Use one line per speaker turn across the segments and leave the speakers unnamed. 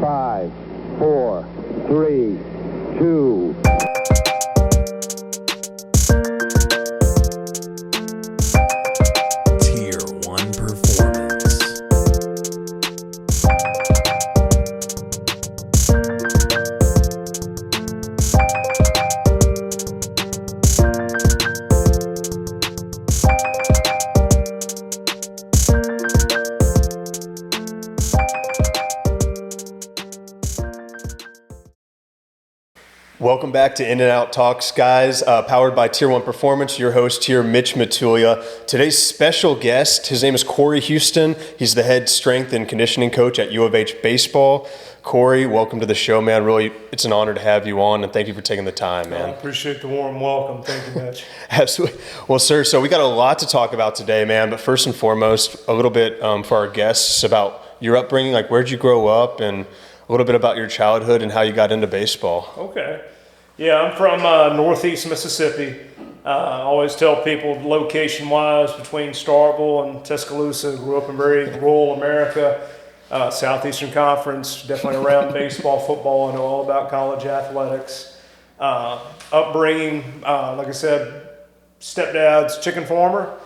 5, 4, 3, 2.
Tier 1 performance.
Welcome back to In and Out Talks, guys, powered by Tier 1 Performance. Your host here, Mitch Matulia. Today's special guest, his name is Cory Houston. He's the head strength and conditioning coach at U of H Baseball. Cory, welcome to the show, man. Really, it's an honor to have you on, and thank you for taking the time, man.
I appreciate the warm welcome. Thank you, Mitch.
Absolutely. Well, sir, so we got a lot to talk about today, man, but first and foremost, a little bit for our guests about your upbringing, like where'd you grow up, and a little bit about your childhood and how you got into baseball.
Okay. Yeah, I'm from northeast Mississippi. I always tell people location-wise between Starkville and Tuscaloosa. Grew up in very rural America, Southeastern Conference, definitely around baseball, football. I know all about college athletics. Upbringing, like I said, stepdad's chicken farmer.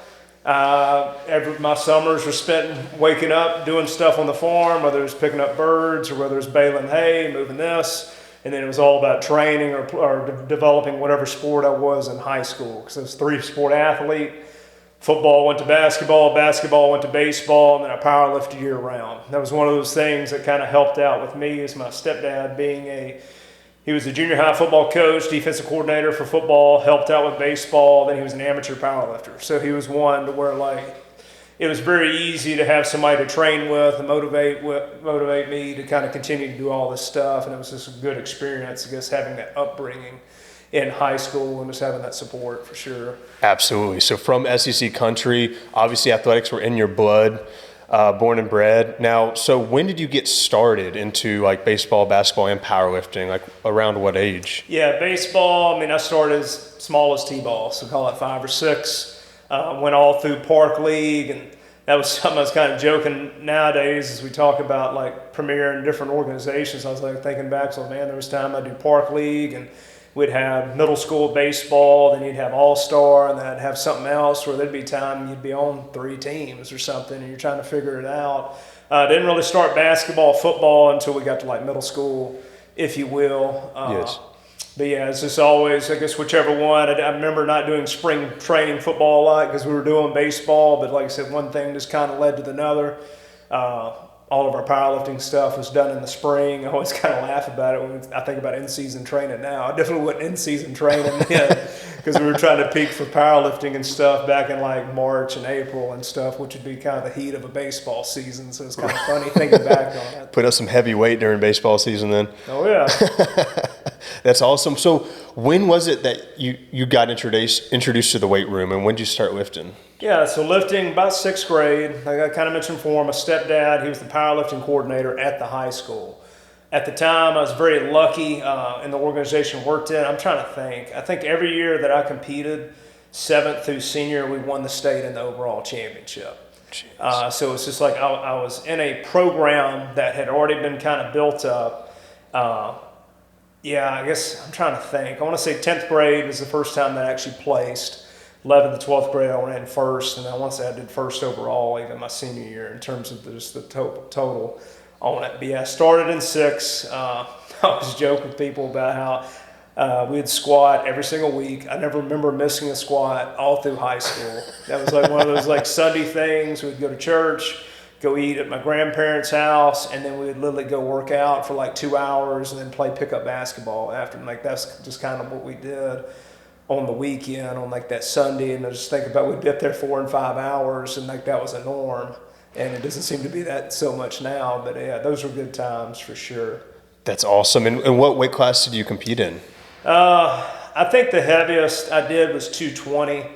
My summers were spent waking up, doing stuff on the farm, whether it was picking up birds or whether it was baling hay, moving this. And then it was all about training or developing whatever sport I was in high school. Because I was a three-sport athlete. Football went to basketball, basketball went to baseball, and then I powerlifted year-round. That was one of those things that kind of helped out with me as my stepdad he was a junior high football coach, defensive coordinator for football, helped out with baseball, then he was an amateur powerlifter. So he was one to where it was very easy to have somebody to train with and motivate me to kind of continue to do all this stuff. And it was just a good experience, I guess, having that upbringing in high school and just having that support for sure.
Absolutely. So from SEC country, obviously athletics were in your blood, born and bred. Now, so when did you get started into like baseball, basketball, and powerlifting? Like around what age?
Yeah, baseball, I started as small as T-ball, so call it 5 or 6. Went all through Park League, and that was something I was kind of joking nowadays as we talk about like premier and different organizations. I was like thinking back, so man, there was time I'd do Park League, and we'd have middle school baseball, then you'd have All-Star, and then I'd have something else where there'd be time you'd be on 3 teams or something, and you're trying to figure it out. Didn't really start basketball, football until we got to like middle school, if you will.
Yes.
But yeah, it's just always, I guess, whichever one. I remember not doing spring training football a lot because we were doing baseball, but like I said, one thing just kind of led to another. All of our powerlifting stuff was done in the spring. I always kind of laugh about it when I think about in-season training now. I definitely wasn't in-season training then because we were trying to peak for powerlifting and stuff back in like March and April and stuff, which would be kind of the heat of a baseball season. So it's kind of funny thinking back on it.
Put up some heavy weight during baseball season then.
Oh, yeah.
That's awesome. So when was it that you got introduced to the weight room, and when did you start lifting?
Yeah, so lifting about 6th grade. Like I kind of mentioned before, my stepdad, he was the powerlifting coordinator at the high school. At the time, I was very lucky in the organization I worked in. I'm trying to think. I think every year that I competed, 7th through senior, we won the state in the overall championship. So it's just like I was in a program that had already been kind of built up. Yeah, I guess I'm trying to think. I want to say 10th grade was the first time that I actually placed. 11th to 12th grade, I ran first, and I want to say I did first overall even my senior year in terms of just the total on it. But yeah, I started in 6. I always joke with people about how we'd squat every single week. I never remember missing a squat all through high school. That was like one of those like Sunday things. We'd go to church, go eat at my grandparents' house, and then we would literally go work out for like 2 hours and then play pickup basketball after. Like that's just kind of what we did on the weekend on like that Sunday. And I just think about we'd be up there 4 and 5 hours, and like that was a norm. And it doesn't seem to be that so much now, but yeah, those were good times for sure.
That's awesome. And what weight class did you compete in?
I think the heaviest I did was 220.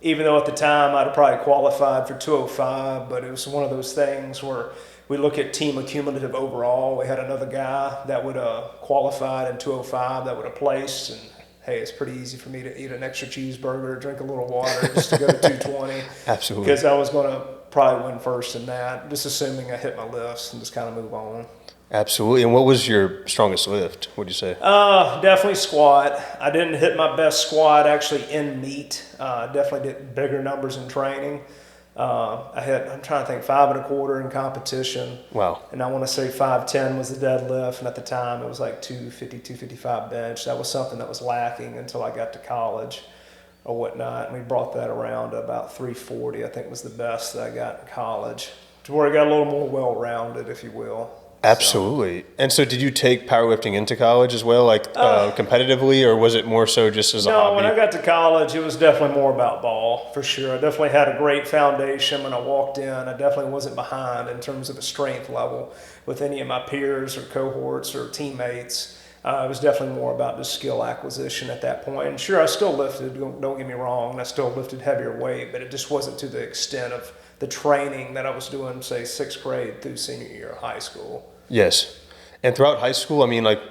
Even though at the time I'd have probably qualified for 205, but it was one of those things where we look at team accumulative overall. We had another guy that would have qualified in 205 that would have placed, and hey, it's pretty easy for me to eat an extra cheeseburger, drink a little water just to go to 220.
Absolutely.
Because I was going to probably win first in that, just assuming I hit my lifts and just kind of move on.
Absolutely. And what was your strongest lift, would you say?
Definitely squat. I didn't hit my best squat actually in meet. Definitely did bigger numbers in training. I'm trying to think, 5.25 in competition.
Wow.
And I want to say 5'10" was the deadlift. And at the time it was like 250, 255 bench. That was something that was lacking until I got to college or whatnot. And we brought that around to about 340, I think was the best that I got in college, to where it got a little more well-rounded, if you will.
Absolutely. And so did you take powerlifting into college as well, like competitively, or was it more so just as a hobby?
No, when I got to college, it was definitely more about ball, for sure. I definitely had a great foundation when I walked in. I definitely wasn't behind in terms of a strength level with any of my peers or cohorts or teammates. It was definitely more about just skill acquisition at that point. And sure, I still lifted, don't get me wrong, and I still lifted heavier weight, but it just wasn't to the extent of the training that I was doing, say, 6th grade through senior year of high school.
Yes. And throughout high school, I mean, like,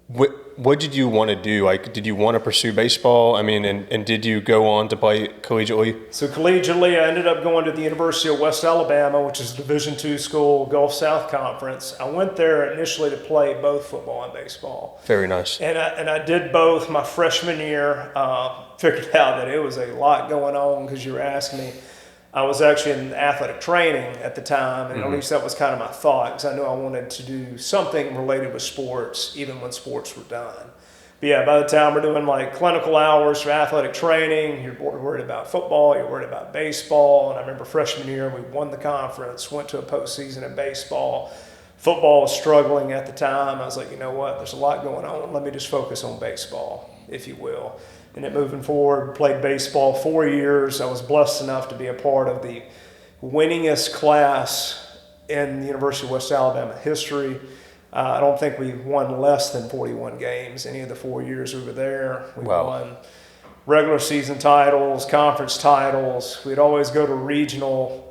what did you want to do? Like, did you want to pursue baseball? I mean, and did you go on to play collegiately?
So collegiately, I ended up going to the University of West Alabama, which is a Division II school, Gulf South Conference. I went there initially to play both football and baseball.
Very nice.
And I did both my freshman year. Figured out that it was a lot going on because you were asking me. I was actually in athletic training at the time, and at least that was kind of my thought, because I knew I wanted to do something related with sports, even when sports were done. But yeah, by the time we're doing like clinical hours for athletic training, you're worried about football, you're worried about baseball. And I remember freshman year, we won the conference, went to a postseason in baseball. Football was struggling at the time. I was like, you know what, there's a lot going on. Let me just focus on baseball, if you will. And then moving forward, played baseball 4 years. I was blessed enough to be a part of the winningest class in the University of West Alabama history. I don't think we won less than 41 games any of the 4 years we were there. We won regular season titles, conference titles. We'd always go to regional,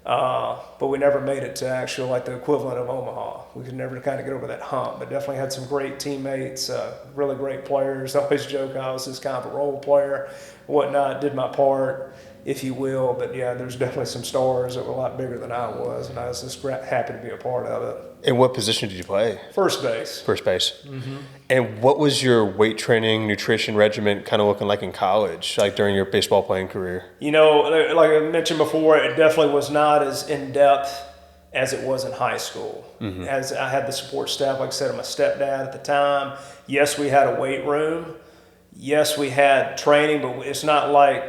but we never made it to actual, like the equivalent of Omaha. We could never kind of get over that hump, but definitely had some great teammates, really great players. I always joke I was just kind of a role player, whatnot, did my part, if you will. But yeah, there's definitely some stars that were a lot bigger than I was, and I was just happy to be a part of it.
And what position did you play?
First base.
First base. Mm-hmm. And what was your weight training, nutrition regimen kind of looking like in college, like during your baseball playing career?
You know, like I mentioned before, it definitely was not as in-depth as it was in high school. Mm-hmm. As I had the support staff, like I said, my stepdad at the time. Yes, we had a weight room. Yes, we had training, but it's not like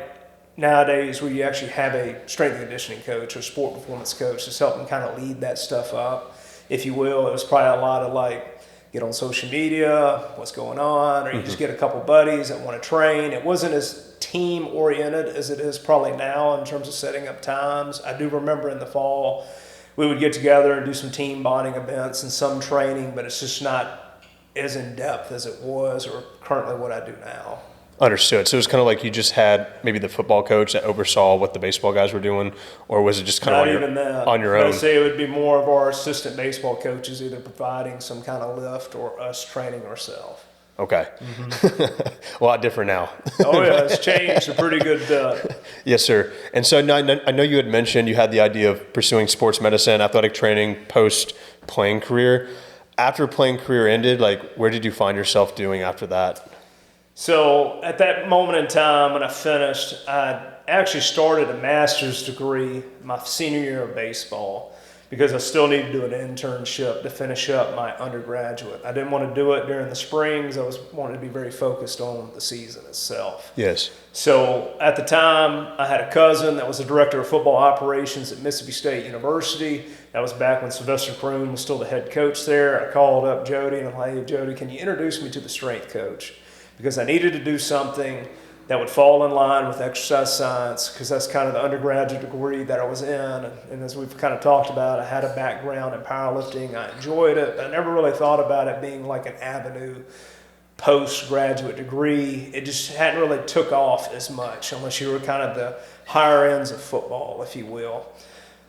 nowadays where you actually have a strength and conditioning coach or sport performance coach that's helping kind of lead that stuff up, if you will. It was probably a lot of like, get on social media, what's going on, or you just get a couple buddies that want to train. It wasn't as team oriented as it is probably now in terms of setting up times. I do remember in the fall, we would get together and do some team bonding events and some training, but it's just not as in depth as it was or currently what I do now.
Understood. So it was kind of like you just had maybe the football coach that oversaw what the baseball guys were doing, or was it just kind of on your own?
I'd say it would be more of our assistant baseball coaches either providing some kind of lift or us training ourselves.
Okay. Mm-hmm. A lot different now.
Oh, yeah, it's changed a pretty good bit.
Yes, sir. And so I know you had mentioned you had the idea of pursuing sports medicine, athletic training, post-playing career. After playing career ended, like, where did you find yourself doing after that?
So at that moment in time when I finished, I actually started a master's degree my senior year of baseball because I still needed to do an internship to finish up my undergraduate. I didn't want to do it during the springs. I wanted to be very focused on the season itself.
Yes.
So at the time, I had a cousin that was the director of football operations at Mississippi State University. That was back when Sylvester Croom was still the head coach there. I called up Jody and I'm like, hey, Jody, can you introduce me to the strength coach? Because I needed to do something that would fall in line with exercise science, because that's kind of the undergraduate degree that I was in. And as we've kind of talked about, I had a background in powerlifting. I enjoyed it, but I never really thought about it being like an avenue postgraduate degree. It just hadn't really took off as much unless you were kind of the higher ends of football, if you will.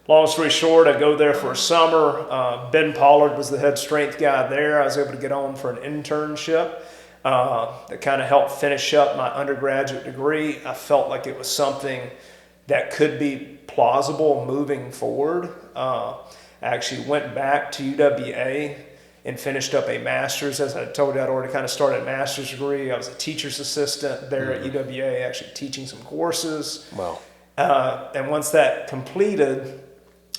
Long story short, I go there for a summer. Ben Pollard was the head strength guy there. I was able to get on for an internship. That kind of helped finish up my undergraduate degree. I felt like it was something that could be plausible moving forward. I actually went back to UWA and finished up a master's. As I told you, I'd already kind of started a master's degree. I was a teacher's assistant there at UWA, actually teaching some courses.
Wow.
And once that completed,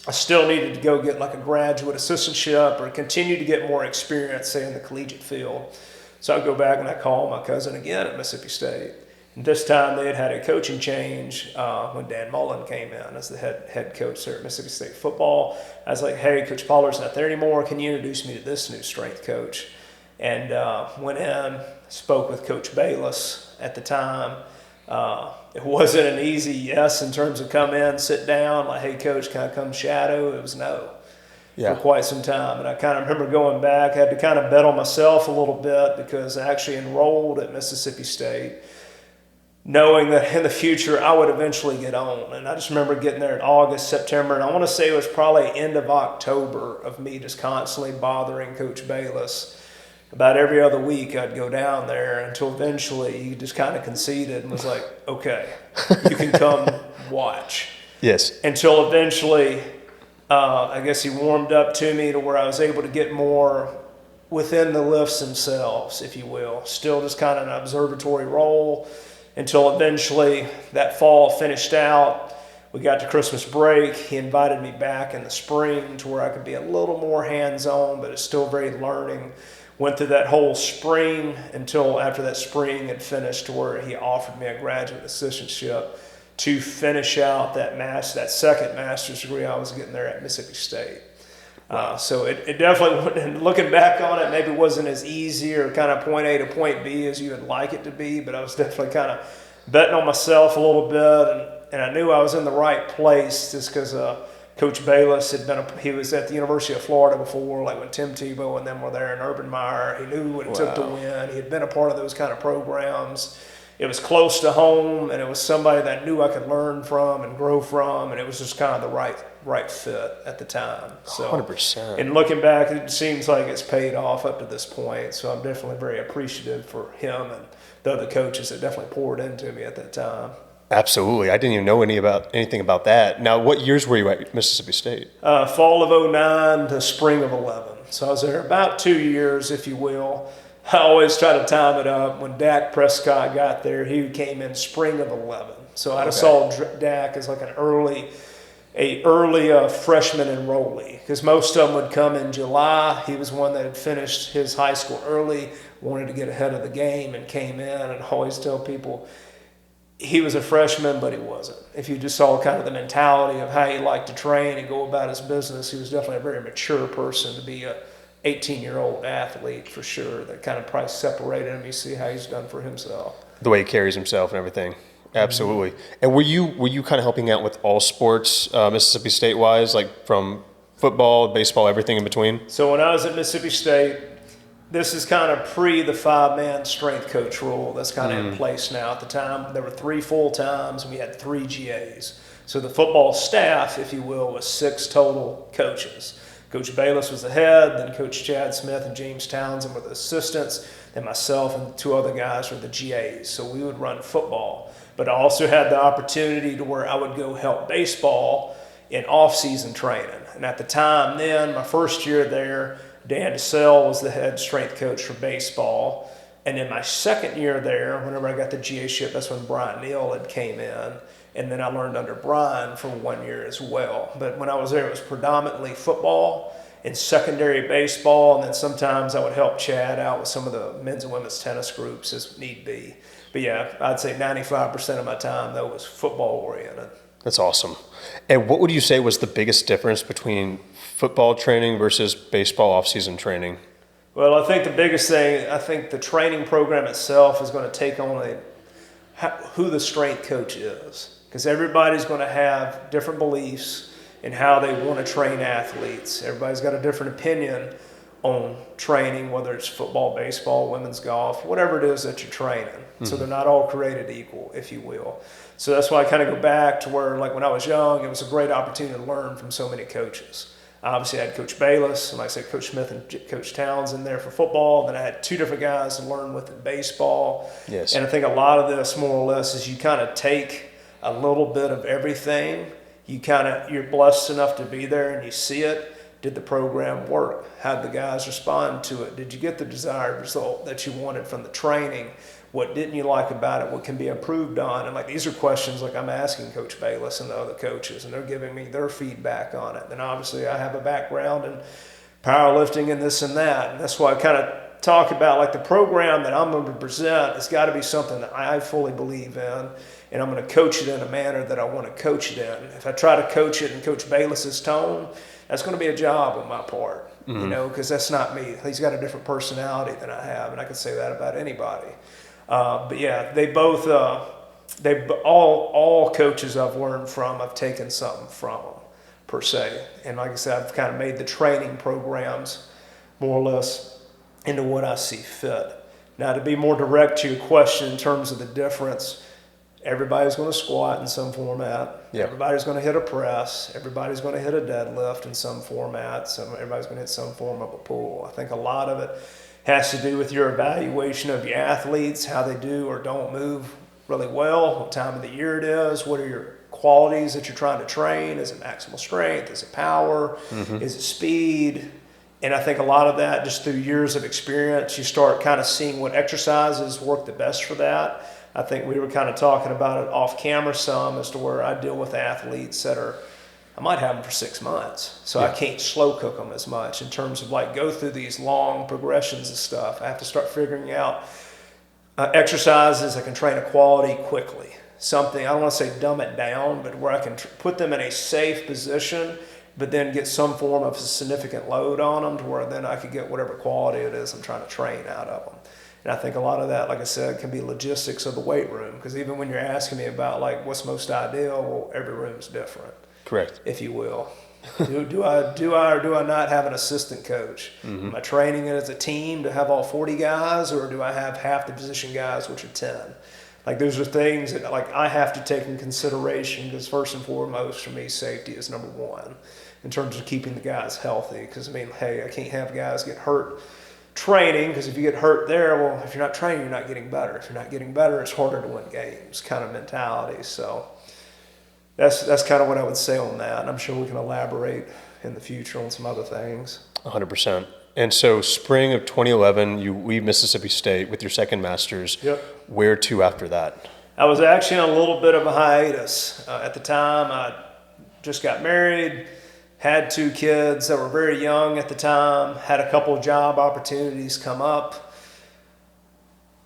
I still needed to go get like a graduate assistantship or continue to get more experience, say, in the collegiate field. So I go back and I call my cousin again at Mississippi State. And this time they had a coaching change when Dan Mullen came in as the head coach there at Mississippi State football. I was like, hey, Coach Pollard's not there anymore. Can you introduce me to this new strength coach? And went in, spoke with Coach Bayless at the time. It wasn't an easy yes in terms of come in, sit down, like, hey, coach, can I come shadow? It was no for quite some time. And I kind of remember going back, I had to kind of bet on myself a little bit because I actually enrolled at Mississippi State, knowing that in the future I would eventually get on. And I just remember getting there in August, September, and I want to say it was probably end of October of me just constantly bothering Coach Bayless. About every other week I'd go down there until eventually he just kind of conceded and was like, okay, you can come watch.
Yes.
Until eventually, I guess he warmed up to me to where I was able to get more within the lifts themselves, if you will. Still just kind of an observatory role until eventually that fall finished out. We got to Christmas break. He invited me back in the spring to where I could be a little more hands-on, but it's still very learning. Went through that whole spring until after that spring had finished to where he offered me a graduate assistantship to finish out that second master's degree I was getting there at Mississippi State. So it definitely, and looking back on it, maybe wasn't as easy or kind of point A to point B as you would like it to be, but I was definitely kind of betting on myself a little bit, and I knew I was in the right place just because Coach Bayless he was at the University of Florida before, like when Tim Tebow and them were there in Urban Meyer. He knew what it took to win. He had been a part of those kind of programs. It was close to home, and it was somebody that I knew I could learn from and grow from, and it was just kind of the right fit at the time. So,
100%.
And looking back, it seems like it's paid off up to this point. So I'm definitely very appreciative for him and the other coaches that definitely poured into me at that time.
Absolutely. I didn't even know anything about that. Now, what years were you at Mississippi State?
Fall of 2009 to spring of 2011. So I was there about 2 years, if you will. I always try to time it up. When Dak Prescott got there, he came in spring of 2011. So I saw Dak as like an early freshman enrollee, because most of them would come in July. He was one that had finished his high school early, wanted to get ahead of the game, and came in. And I always tell people, he was a freshman, but he wasn't. If you just saw kind of the mentality of how he liked to train and go about his business, he was definitely a very mature person to be a 18-year-old athlete for sure. That kind of probably separated him. You see how he's done for himself.
The way he carries himself and everything. Absolutely. And were you kind of helping out with all sports, Mississippi State wise, like from football, baseball, everything in between?
So when I was at Mississippi State, this is kind of pre the 5-man strength coach rule that's kind of in place now. At the time, there were 3 full-times and we had 3 GAs. So the football staff, if you will, was 6 total coaches. Coach Bayless was the head, then Coach Chad Smith and James Townsend were the assistants, then myself and 2 other guys were the GAs. So we would run football. But I also had the opportunity to where I would go help baseball in off-season training. And at the time then, my first year there, Dan DeSalle was the head strength coach for baseball. And in my second year there, whenever I got the GA-ship, that's when Brian Neal had came in. And then I learned under Brian for 1 year as well. But when I was there, it was predominantly football and secondary baseball. And then sometimes I would help Chad out with some of the men's and women's tennis groups as need be. But yeah, I'd say 95% of my time, though, was football-oriented.
That's awesome. And what would you say was the biggest difference between football training versus baseball off-season training?
Well, I think the biggest thing, I think the training program itself is going to take on who the strength coach is. Because everybody's going to have different beliefs in how they want to train athletes. Everybody's got a different opinion on training, whether it's football, baseball, women's golf, whatever it is that you're training. Mm-hmm. So they're not all created equal, if you will. So that's why I kind of go back to where, like when I was young, it was a great opportunity to learn from so many coaches. Obviously, I had Coach Bayless, and like I said, Coach Smith and Coach Townsend there for football. Then I had 2 different guys to learn with in baseball.
Yes.
And I think a lot of this, more or less, is you kind of take a little bit of everything. You're blessed enough to be there and you see it, Did the program work? How did the guys respond to it? Did you get the desired result that you wanted from the training? What didn't you like about it? What can be improved on? And like, these are questions like I'm asking Coach Bayless and the other coaches, and they're giving me their feedback on it. And obviously I have a background in powerlifting and this and that. And that's why I kind of talk about like the program that I'm going to present. It's got to be something that I fully believe in, and I'm going to coach it in a manner that I want to coach it in. If I try to coach it in Coach Bayless's tone, that's going to be a job on my part, you know, because that's not me. He's got a different personality than I have, and I can say that about anybody. But yeah, they both, all coaches I've learned from, I've taken something from them, per se. And like I said, I've kind of made the training programs more or less into what I see fit. Now, to be more direct to your question in terms of the difference, everybody's going to squat in some format.
Yeah.
Everybody's going to hit a press. Everybody's going to hit a deadlift in some format. Everybody's going to hit some form of a pull. I think a lot of it has to do with your evaluation of your athletes, how they do or don't move really well, what time of the year it is, what are your qualities that you're trying to train. Is it maximal strength? Is it power? Is it speed? And I think a lot of that, just through years of experience, you start kind of seeing what exercises work the best for that. I think we were kind of talking about it off camera some as to where I deal with athletes that are, I might have them for 6 months. So I can't slow cook them as much in terms of like go through these long progressions of stuff. I have to start figuring out exercises that can train a quality quickly. Something, I don't want to say dumb it down, but where I can put them in a safe position, but then get some form of a significant load on them to where then I could get whatever quality it is I'm trying to train out of them. And I think a lot of that, like I said, can be logistics of the weight room. Because even when you're asking me about like what's most ideal, well, every room's different.
Correct.
If you will. do I or do I not have an assistant coach? Am I training it as a team to have all 40 guys, or do I have half the position guys, which are 10? Like those are things that like I have to take in consideration, because first and foremost for me, safety is number one in terms of keeping the guys healthy. Because I mean, hey, I can't have guys get hurt training, because if you get hurt there, well, if you're not training, you're not getting better. If you're not getting better, it's harder to win games kind of mentality. So that's kind of what I would say on that. And I'm sure we can elaborate in the future on some other things.
100%. And so spring of 2011, you leave Mississippi State with your second master's.
Yep.
Where to after that?
I was actually on a little bit of a hiatus. At the time, I just got married, had 2 kids that were very young at the time, had a couple of job opportunities come up.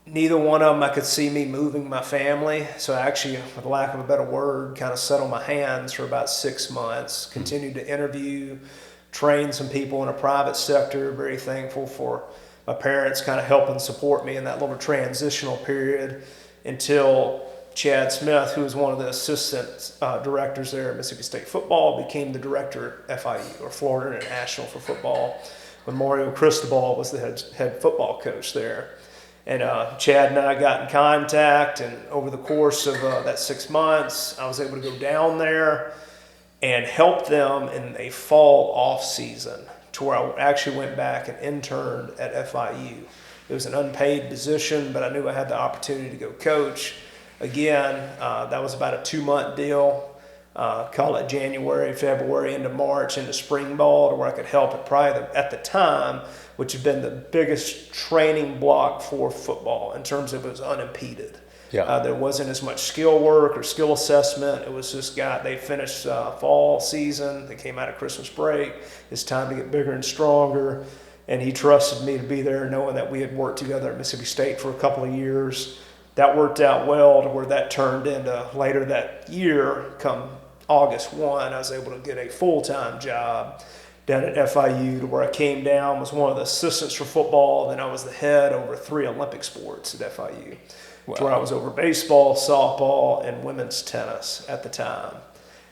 Neither one of them I could see me moving my family. So I actually, for the lack of a better word, kind of sat on my hands for about 6 months, continued to interview, train some people in a private sector. Very thankful for my parents kind of helping support me in that little transitional period until Chad Smith, who was one of the assistant directors there at Mississippi State football, became the director at FIU, or Florida International for football, when Mario Cristobal was the head football coach there. And Chad and I got in contact, and over the course of that 6 months, I was able to go down there and help them in a fall off season, to where I actually went back and interned at FIU. It was an unpaid position, but I knew I had the opportunity to go coach. Again, that was about a 2-month deal. Call it January, February, into March, into spring ball, to where I could help at probably at the time, which had been the biggest training block for football in terms of it was unimpeded.
Yeah.
There wasn't as much skill work or skill assessment. It was just they finished fall season. They came out of Christmas break. It's time to get bigger and stronger. And he trusted me to be there, knowing that we had worked together at Mississippi State for a couple of years. That worked out well, to where that turned into later that year, come August 1, I was able to get a full-time job down at FIU, to where I came down, was one of the assistants for football, then I was the head over 3 Olympic sports at FIU.
Wow.
To where I was over baseball, softball, and women's tennis at the time.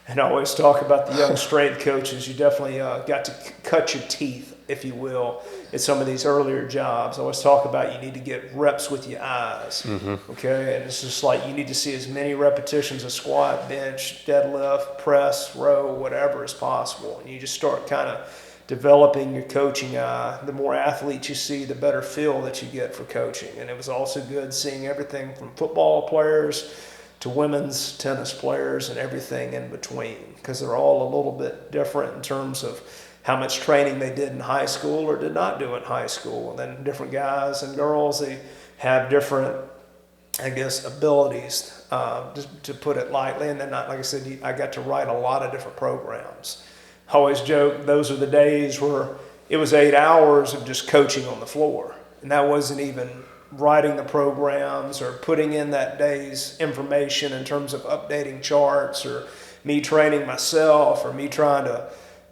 And I always talk about the young strength coaches. You definitely got to cut your teeth, if you will, at some of these earlier jobs. I always talk about you need to get reps with your eyes, okay? And it's just like you need to see as many repetitions of squat, bench, deadlift, press, row, whatever as possible. And you just start kind of developing your coaching eye. The more athletes you see, the better feel that you get for coaching. And it was also good seeing everything from football players to women's tennis players and everything in between, because they're all a little bit different in terms of how much training they did in high school or did not do in high school. And then different guys and girls, they have different, I guess, abilities, to put it lightly. And then, like I said, I got to write a lot of different programs. I always joke, those are the days where it was 8 hours of just coaching on the floor. And that wasn't even writing the programs or putting in that day's information in terms of updating charts or me training myself or me trying to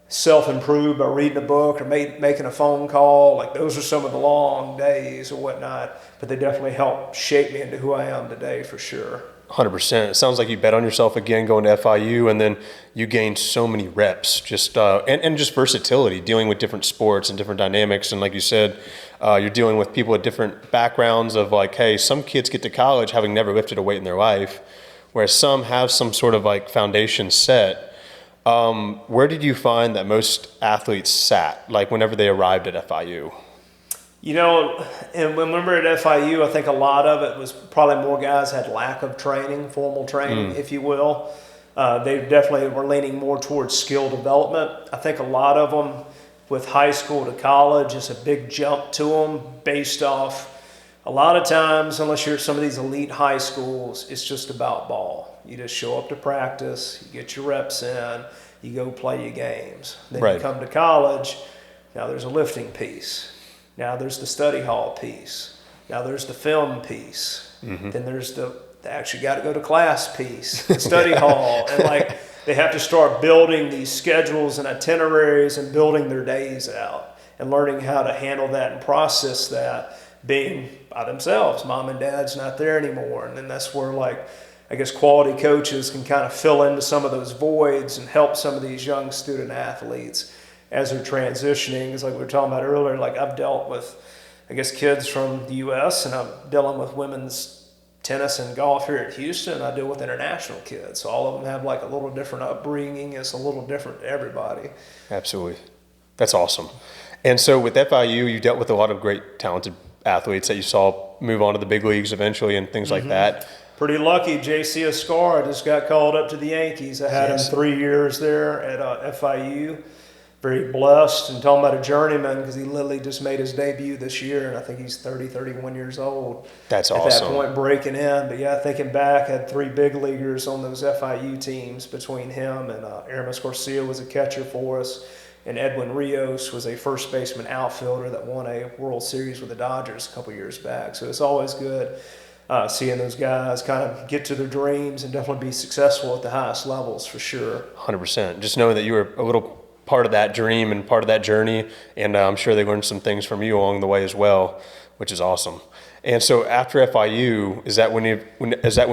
self-improve by reading a book or making a phone call. Like, those are some of the long days or whatnot, but they definitely helped shape me into who I am today for sure.
100%. It sounds like you bet on yourself again going to FIU, and then you gained so many reps, just and just versatility, dealing with different sports and different dynamics. And like you said, you're dealing with people with different backgrounds of like, hey, some kids get to college having never lifted a weight in their life, whereas some have some sort of like foundation set. Where did you find that most athletes sat, like whenever they arrived at FIU?
You know, and when we were at FIU, I think a lot of it was probably more guys had lack of training, formal training, if you will. They definitely were leaning more towards skill development. I think a lot of them with high school to college is a big jump to them based off, a lot of times, unless you're at some of these elite high schools, it's just about ball. You just show up to practice, you get your reps in, you go play your games. Then
Right.
You come to college, now there's a lifting piece. Now there's the study hall piece. Now there's the film piece. Then there's the actually got to go to class piece, the study hall. And like, they have to start building these schedules and itineraries and building their days out and learning how to handle that and process that being by themselves. Mom and dad's not there anymore. And then that's where, like, I guess quality coaches can kind of fill into some of those voids and help some of these young student athletes as they're transitioning. It's like we were talking about earlier, like I've dealt with, I guess, kids from the U.S. and I'm dealing with women's tennis and golf here at Houston. I deal with international kids. So all of them have like a little different upbringing. It's a little different to everybody.
Absolutely. That's awesome. And so with FIU, you dealt with a lot of great, talented athletes that you saw move on to the big leagues eventually and things like that.
Pretty lucky. J.C. Escar just got called up to the Yankees. I had him 3 years there at FIU. Very blessed, and talking about a journeyman because he literally just made his debut this year, and I think he's 31 years old.
That's
at
awesome.
At that point, breaking in. But yeah, thinking back, had 3 big leaguers on those FIU teams between him and Aramis Garcia was a catcher for us, and Edwin Rios was a first baseman outfielder that won a World Series with the Dodgers a couple years back. So it's always good seeing those guys kind of get to their dreams and definitely be successful at the highest levels for sure.
100%. Just knowing that you were a little part of that dream and part of that journey, and I'm sure they learned some things from you along the way as well, which is awesome. And so after FIU, is that when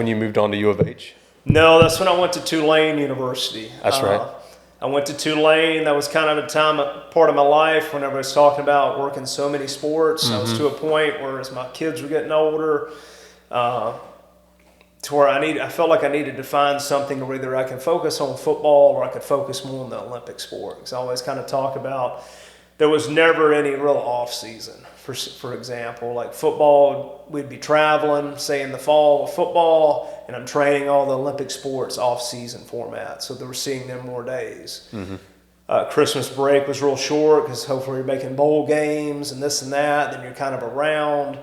you moved on to U of H?
No, that's when I went to Tulane University.
That's right.
I went to Tulane. That was kind of a part of my life whenever I was talking about working so many sports. I was to a point where as my kids were getting older, to where I felt like I needed to find something where either I can focus on football or I could focus more on the Olympic sport. Because I always kind of talk about there was never any real off season. For example, like football, we'd be traveling, say in the fall with football, and I'm training all the Olympic sports off season format. So they were seeing them more days. Christmas break was real short because hopefully you're making bowl games and this and that. Then you're kind of around.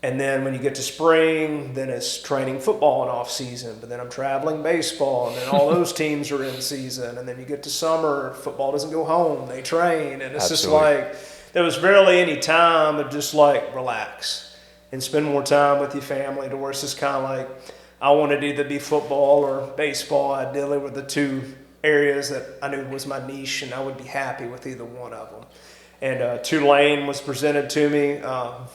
And then when you get to spring, then it's training football in off season. But then I'm traveling baseball, and then all those teams are in season. And then you get to summer, football doesn't go home; they train, and it's just like there was barely any time to just like relax and spend more time with your family. To where it's just kind of like I wanted to either be football or baseball. Ideally, were the 2 areas that I knew was my niche, and I would be happy with either one of them. And Tulane was presented to me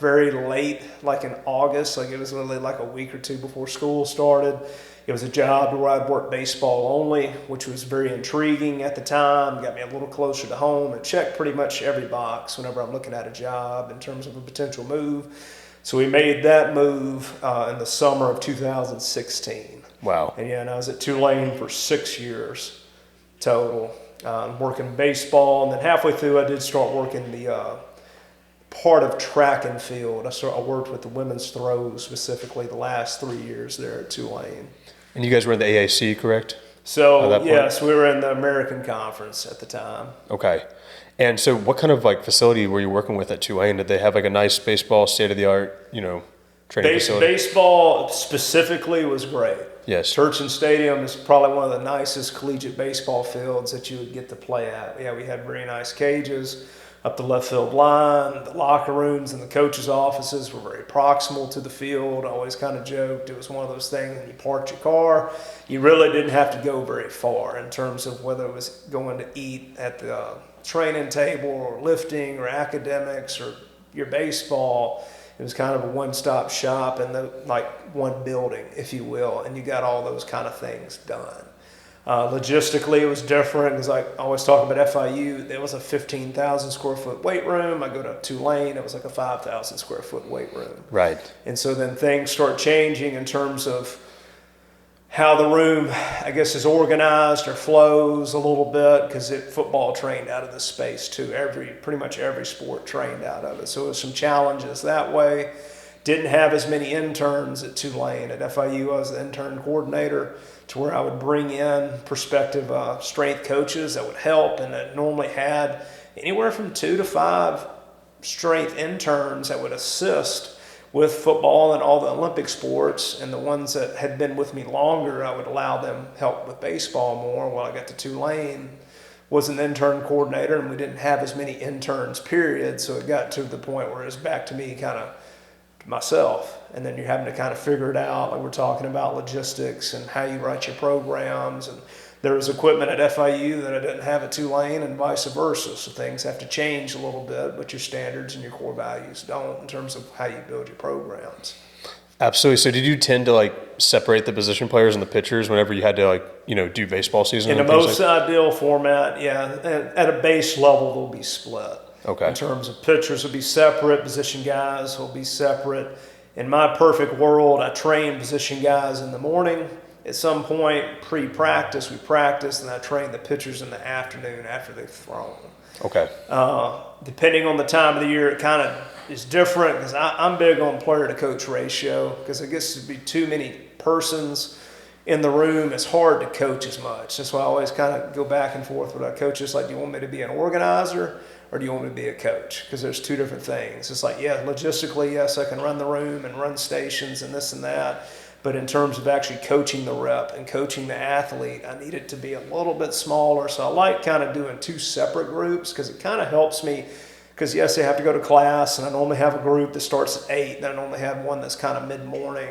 very late, like in August. Like it was literally like a week or 2 before school started. It was a job where I'd work baseball only, which was very intriguing at the time. Got me a little closer to home and checked pretty much every box whenever I'm looking at a job in terms of a potential move. So we made that move in the summer of 2016.
Wow.
And I was at Tulane for 6 years total. Working baseball, and then halfway through I did start working the part of track and field. I worked with the women's throws specifically the last 3 years there at Tulane.
And you guys were in the AAC, correct?
So, yes, we were in the American Conference at the time.
Okay. And so what kind of like facility were you working with at Tulane? Did they have like a nice baseball, state-of-the-art, training facility?
Baseball specifically was great.
Yes.
Church Stadium is probably one of the nicest collegiate baseball fields that you would get to play at. Yeah, we had very nice cages up the left field line. The locker rooms and the coaches' offices were very proximal to the field. I always kind of joked it was one of those things when you parked your car, you really didn't have to go very far in terms of whether it was going to eat at the training table or lifting or academics or your baseball. It was kind of a one-stop shop in one building, if you will, and you got all those kind of things done. Logistically, it was different because I always talk about FIU. There was a 15,000 square foot weight room. I go to Tulane, it was like a 5,000 square foot weight room.
Right.
And so then things start changing in terms of how the room, I guess, is organized or flows a little bit because football trained out of this space too. Pretty much every sport trained out of it. So there's some challenges that way. Didn't have as many interns at Tulane. At FIU, I was the intern coordinator to where I would bring in prospective strength coaches that would help, and it normally had anywhere from 2 to 5 strength interns that would assist with football and all the Olympic sports, and the ones that had been with me longer, I would allow them help with baseball more. While I got to Tulane, was an intern coordinator, and we didn't have as many interns, period, so it got to the point where it was back to me kind of myself, and then you're having to kind of figure it out, like we're talking about logistics and how you write your programs, and there was equipment at FIU that I didn't have at Tulane and vice versa, so things have to change a little bit, but your standards and your core values don't in terms of how you build your programs.
Absolutely. So did you tend to separate the position players and the pitchers whenever you had to do baseball season?
In the most ideal format, yeah, at a base level they'll be split.
Okay.
In terms of pitchers will be separate, position guys will be separate. In my perfect world, I train position guys in the morning. At some point, pre-practice, we practice, and I train the pitchers in the afternoon after they've thrown.
Okay.
Depending on the time of the year, it kind of is different because I'm big on player-to-coach ratio because I guess it'd be too many persons in the room. It's hard to coach as much. That's why I always kind of go back and forth with our coaches. Like, do you want me to be an organizer or do you want me to be a coach? Because there's two different things. It's like, yeah, logistically, yes, I can run the room and run stations and this and that. But in terms of actually coaching the rep and coaching the athlete, I need it to be a little bit smaller. So I like kind of doing 2 separate groups because it kind of helps me. Because, yes, they have to go to class, and I normally have a group that starts at 8, and I normally have one that's kind of mid-morning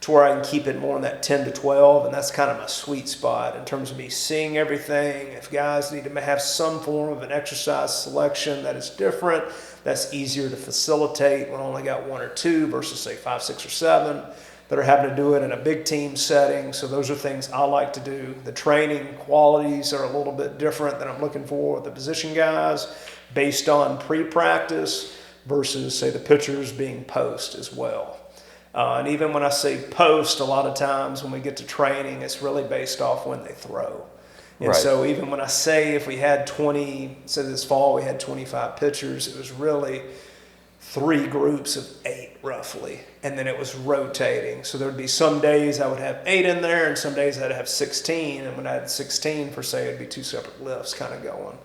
to where I can keep it more in that 10 to 12, and that's kind of my sweet spot in terms of me seeing everything. If guys need to have some form of an exercise selection that is different, that's easier to facilitate when I only got 1 or 2 versus, say, 5, 6, or 7 that are having to do it in a big team setting. So those are things I like to do. The training qualities are a little bit different than I'm looking for with the position guys based on pre-practice versus, say, the pitchers being post as well. And even when I say post, a lot of times when we get to training, it's really based off when they throw. And so even when I say if we had 20, so this fall we had 25 pitchers, it was really 3 groups of 8 roughly, and then it was rotating. So there would be some days I would have 8 in there, and some days I'd have 16, and when I had 16 per se, it'd be 2 separate lifts kind of going.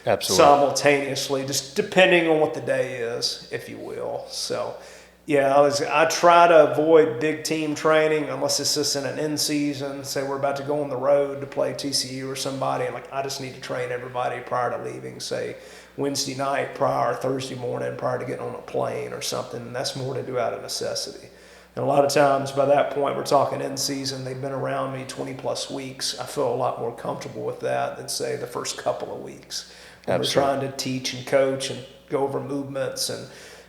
Absolutely.
Simultaneously, just depending on what the day is, if you will. So, yeah, I try to avoid big team training unless it's just in an in-season. Say we're about to go on the road to play TCU or somebody, and I just need to train everybody prior to leaving, say Wednesday night prior, Thursday morning prior to getting on a plane or something. And that's more to do out of necessity. And a lot of times by that point, we're talking in season, they've been around me 20 plus weeks. I feel a lot more comfortable with that than say the first couple of weeks. When we're trying to teach and coach and go over movements and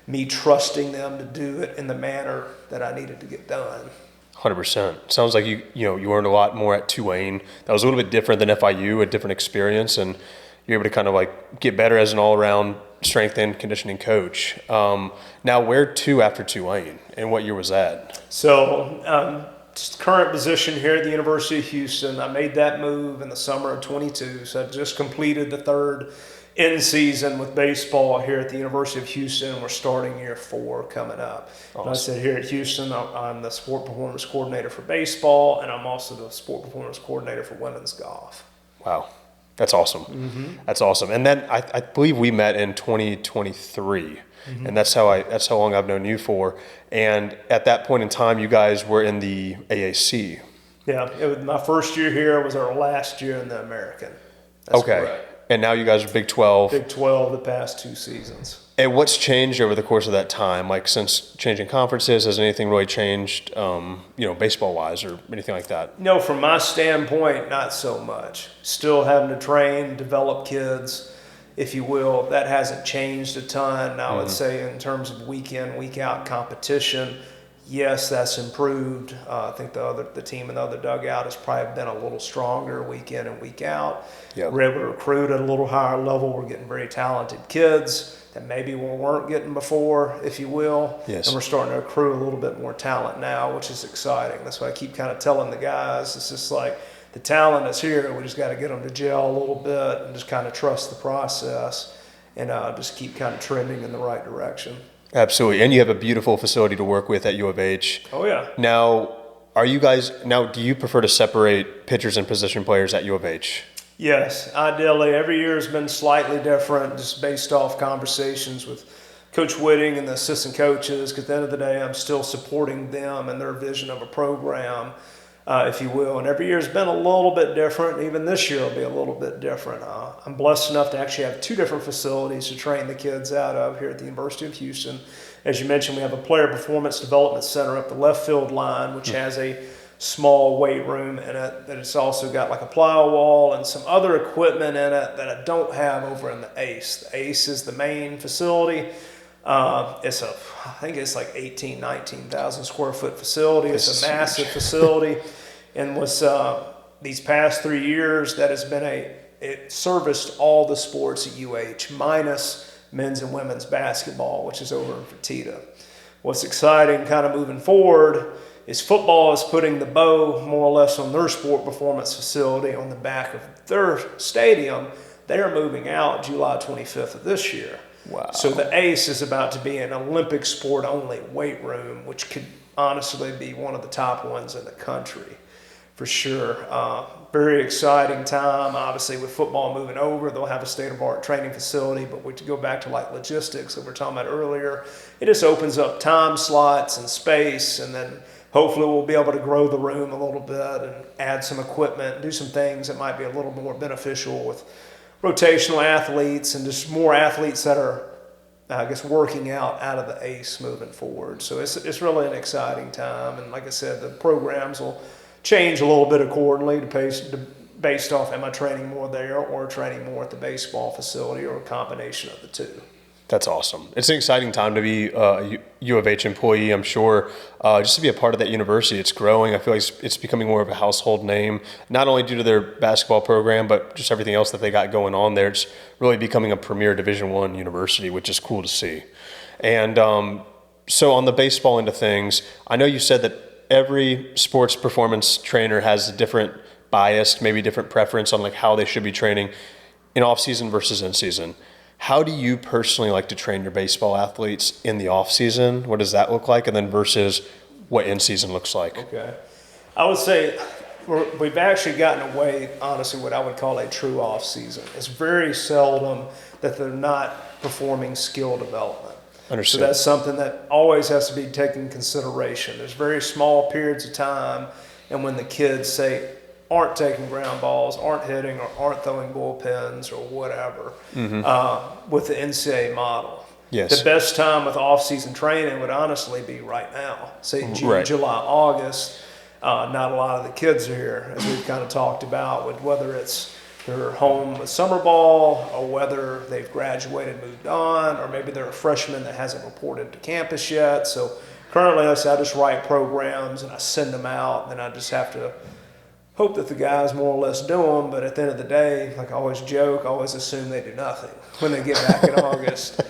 me trusting them to do it in the manner that I needed to get done.
100%. Sounds like you learned a lot more at Tulane. That was a little bit different than FIU, a different experience, and you're able to kind of get better as an all-around strength and conditioning coach. Now, where to after Tulane, and what year was that?
So, just current position here at the University of Houston. I made that move in the summer of 22, so I just completed the 3rd in season with baseball here at the University of Houston. We're starting year 4 coming up.
Awesome.
And I said here at Houston, I'm the sport performance coordinator for baseball, and I'm also the sport performance coordinator for women's golf.
Wow. That's awesome. That's awesome. And then I believe we met in 2023, and that's how long I've known you for. And at that point in time, you guys were in the AAC.
Yeah, my first year here was our last year in the American. That's
Okay.
correct.
And now you guys are Big 12.
Big 12 the past 2 seasons.
And what's changed over the course of that time? Like since changing conferences, has anything really changed, baseball-wise or anything like that?
No, from my standpoint, not so much. Still having to train, develop kids, if you will. That hasn't changed a ton. I would say in terms of week in, week out competition, yes, that's improved. I think the team in the other dugout has probably been a little stronger week in and week out.
Yep.
We're able to recruit at a little higher level. We're getting very talented kids that maybe we weren't getting before, if you will.
Yes.
And we're starting to accrue a little bit more talent now, which is exciting. That's why I keep kind of telling the guys, it's just like the talent is here. We just got to get them to gel a little bit and just kind of trust the process and just keep kind of trending in the right direction.
Absolutely. And you have a beautiful facility to work with at U of H.
Oh, yeah.
Now, do you prefer to separate pitchers and position players at U of H?
Yes, ideally. Every year has been slightly different, just based off conversations with Coach Whitting and the assistant coaches. Because at the end of the day, I'm still supporting them and their vision of a program, if you will. And every year has been a little bit different. Even this year will be a little bit different. I'm blessed enough to actually have 2 different facilities to train the kids out of here at the University of Houston. As you mentioned, we have a player performance development center up the left field line, which has a small weight room in it, that it's also got like a plyo wall and some other equipment in it that I don't have over in the ACE. The ACE is the main facility. I think it's like 19,000 square foot facility. It's a massive facility. And these past 3 years, that has been it serviced all the sports at UH minus men's and women's basketball, which is over in Fertitta. What's exciting kind of moving forward is football is putting the bow more or less on their sport performance facility on the back of their stadium. They're moving out July 25th of this year.
Wow.
So the ACE is about to be an Olympic sport only weight room, which could honestly be one of the top ones in the country for sure. Very exciting time. Obviously with football moving over, they'll have a state-of-the-art training facility, but we go back to like logistics that we were talking about earlier. It just opens up time slots and space, and then hopefully we'll be able to grow the room a little bit and add some equipment, do some things that might be a little more beneficial with rotational athletes and just more athletes that are, working out of the ACE moving forward. So it's really an exciting time. And like I said, the programs will change a little bit accordingly based off, am I training more there or training more at the baseball facility, or a combination of the two.
That's awesome. It's an exciting time to be a U of H employee, I'm sure. Just to be a part of that university, it's growing. I feel like it's becoming more of a household name, not only due to their basketball program, but just everything else that they got going on there. It's really becoming a premier Division I university, which is cool to see. And so on the baseball end of things, I know you said that every sports performance trainer has a different bias, maybe different preference on like how they should be training in off-season versus in-season. How do you personally like to train your baseball athletes in the off season? What does that look like? And then versus what in season looks like?
Okay. I would say we've actually gotten away, honestly, what I would call a true off season. It's very seldom that they're not performing skill development.
Understood.
So that's something that always has to be taken into consideration. There's very small periods of time, and when the kids aren't taking ground balls, aren't hitting, or aren't throwing bullpens or whatever, with the NCAA model.
Yes.
The best time with off-season training would honestly be right now, say June,
Right.
July, August. Not a lot of the kids are here, as we've kind of talked about, with whether it's they're home with summer ball, or whether they've graduated, moved on, or maybe they're a freshman that hasn't reported to campus yet. So currently, I just write programs and I send them out, and I just have to hope that the guys more or less do them, but at the end of the day, like I always joke, I always assume they do nothing when they get back in August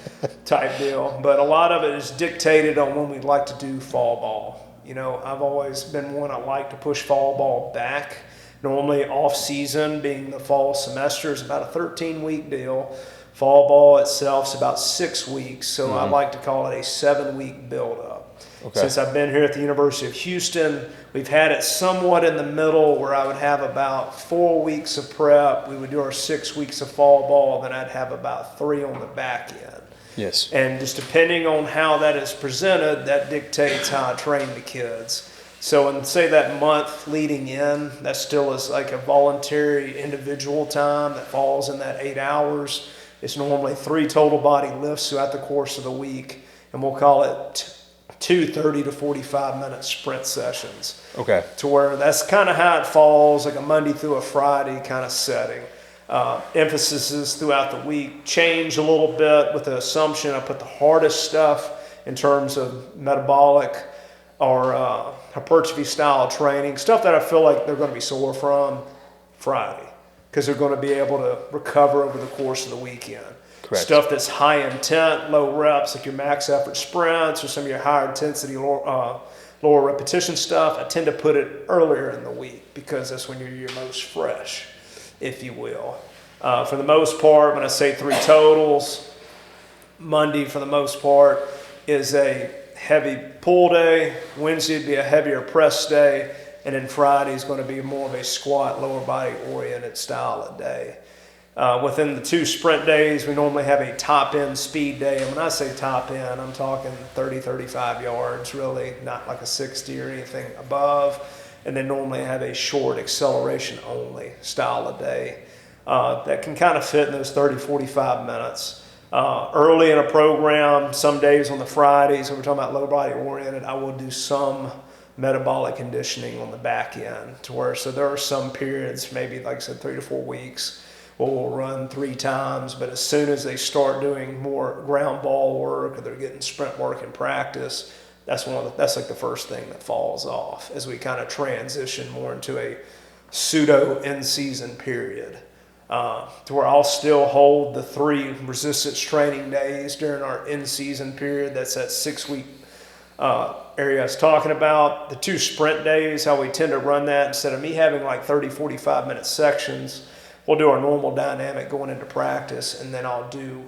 type deal. But a lot of it is dictated on when we'd like to do fall ball. You know, I've always been one, I like to push fall ball back. Normally off season, being the fall semester, is about a 13-week deal. Fall ball itself is about 6 weeks, so I like to call it a 7-week build-up.
Okay.
Since I've been here at the University of Houston, we've had it somewhat in the middle where I would have about 4 weeks of prep. We would do our 6 weeks of fall ball, then I'd have about 3 on the back end.
Yes.
And just depending on how that is presented, that dictates how I train the kids. So in, say, that month leading in, that still is like a voluntary individual time that falls in that 8 hours. It's normally 3 total body lifts throughout the course of the week, and we'll call it 2 30 to 45-minute sprint sessions.
Okay.
To where that's kind of how it falls, like a Monday through a Friday kind of setting. Emphases throughout the week change a little bit with the assumption I put the hardest stuff in terms of metabolic or hypertrophy style training, stuff that I feel like they're going to be sore from Friday, because they're going to be able to recover over the course of the weekend.
Correct.
Stuff that's high intent, low reps, like your max effort sprints or some of your higher intensity, lower repetition stuff, I tend to put it earlier in the week because that's when you're your most fresh, if you will. For the most part, when I say 3 totals, Monday for the most part is a heavy pull day, Wednesday would be a heavier press day, and then Friday is going to be more of a squat, lower body oriented style of day. Within the 2 sprint days, we normally have a top end speed day. And when I say top end, I'm talking 30, 35 yards, really, not like a 60 or anything above. And then normally have a short acceleration only style of day that can kind of fit in those 30, 45 minutes. Early in a program, some days on the Fridays, when we're talking about low body oriented, I will do some metabolic conditioning on the back end to where, so there are some periods, maybe like I said, 3 to 4 weeks, where we'll run 3 times, but as soon as they start doing more ground ball work or they're getting sprint work in practice, that's like the first thing that falls off as we kind of transition more into a pseudo in-season period. To where I'll still hold the 3 resistance training days during our in-season period. That's that 6-week area I was talking about. The 2 sprint days, how we tend to run that, instead of me having like 30, 45-minute sections, we'll do our normal dynamic going into practice, and then I'll do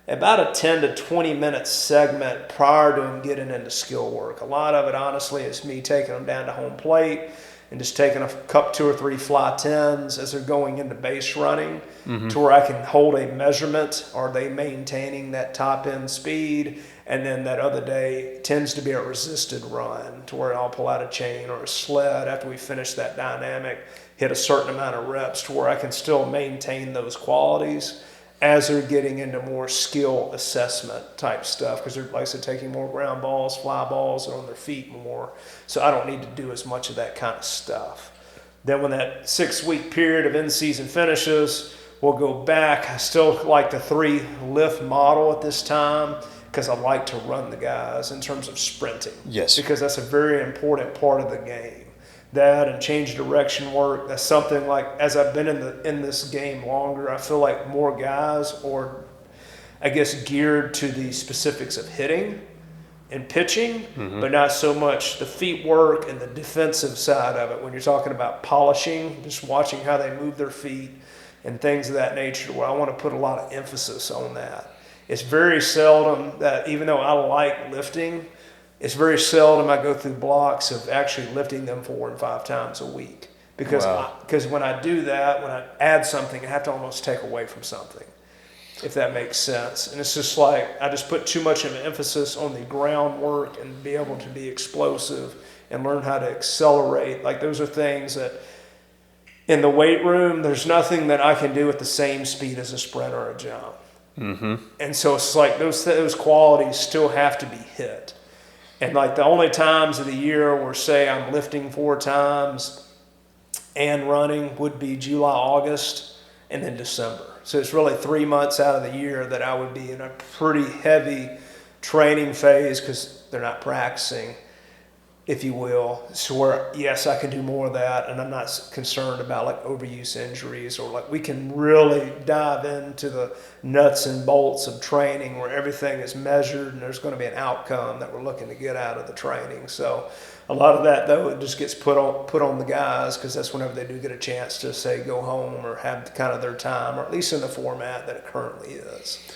about a 10 to 20-minute segment prior to them getting into skill work. A lot of it, honestly, is me taking them down to home plate and just taking a cup 2 or 3 fly 10s as they're going into base running to where I can hold a measurement. Are they maintaining that top end speed? And then that other day tends to be a resisted run to where I'll pull out a chain or a sled after we finish that dynamic, hit a certain amount of reps to where I can still maintain those qualities as they're getting into more skill assessment type stuff, because they're, like I said, taking more ground balls, fly balls, they're on their feet more. So I don't need to do as much of that kind of stuff. Then when that 6-week period of in-season finishes, we'll go back. I still like the 3 lift model at this time because I like to run the guys in terms of sprinting.
Yes.
Because that's a very important part of the game. That and change direction work, that's something like, as I've been in this game longer, I feel like more guys are, I guess, geared to the specifics of hitting and pitching, but not so much the feet work and the defensive side of it. When you're talking about polishing, just watching how they move their feet and things of that nature, where I want to put a lot of emphasis on that. It's very seldom that, even though I like lifting, it's very seldom I go through blocks of actually lifting them 4 and 5 times a week. Because when I do that, when I add something, I have to almost take away from something, if that makes sense. And it's just like, I just put too much of an emphasis on the groundwork and be able to be explosive and learn how to accelerate. Like, those are things that in the weight room, there's nothing that I can do at the same speed as a sprint or a jump. And so it's like those qualities still have to be hit. And like the only times of the year where, say, I'm lifting 4 times and running would be July, August, and then December. So it's really 3 months out of the year that I would be in a pretty heavy training phase because they're not practicing. if you will. So where, yes, I can do more of that, and I'm not concerned about like overuse injuries, or like we can really dive into the nuts and bolts of training where everything is measured and there's going to be an outcome that we're looking to get out of the training. So a lot of that, though, it just gets put on the guys, because that's whenever they do get a chance to, say, go home or have kind of their time, or at least in the format that it currently is.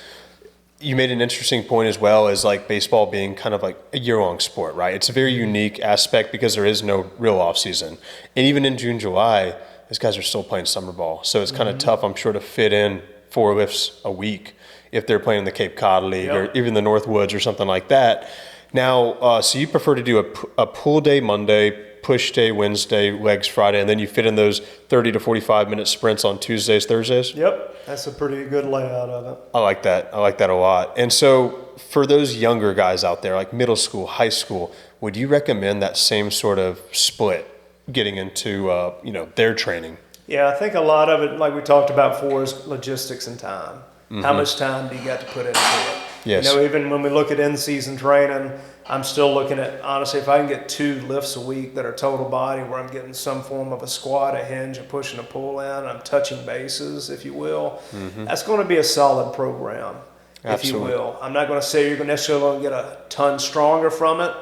You made an interesting point as well, as like baseball being kind of like a year-long sport, right? It's a very unique aspect because there is no real off season. And even in June, July, these guys are still playing summer ball. So it's kind of tough, I'm sure, to fit in 4 lifts a week if they're playing the Cape Cod League or even the Northwoods or something like that. Now, so you prefer to do a pull day Monday, push day Wednesday, legs Friday, and then you fit in those 30 to 45-minute sprints on Tuesdays, Thursdays?
Yep, that's a pretty good layout of it.
I like that. I like that a lot. And so for those younger guys out there, like middle school, high school, would you recommend that same sort of split getting into their training?
Yeah, I think a lot of it, like we talked about before, is logistics and time. How much time do you got to put into it?
Yes.
You know, even when we look at in-season training, I'm still looking at, honestly, if I can get 2 lifts a week that are total body, where I'm getting some form of a squat, a hinge, a push, and a pull in, I'm touching bases, if you will, that's going to be a solid program, if you will. I'm not going to say you're necessarily going to get a ton stronger from it,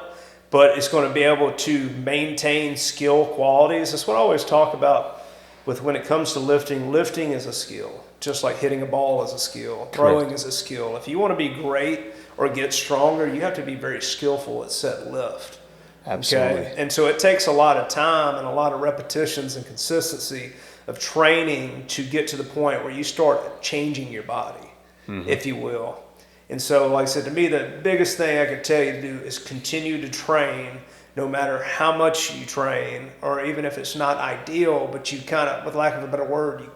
but it's going to be able to maintain skill qualities. That's what I always talk about with when it comes to lifting. Lifting is a skill, just like hitting a ball is a skill. Throwing is a skill. If you want to be great or get stronger, you have to be very skillful at set lift.
Absolutely.
Okay? And so it takes a lot of time and a lot of repetitions and consistency of training to get to the point where you start changing your body, if you will. And so, like I said, to me, the biggest thing I could tell you to do is continue to train, no matter how much you train, or even if it's not ideal, but you kind of, with lack of a better word, you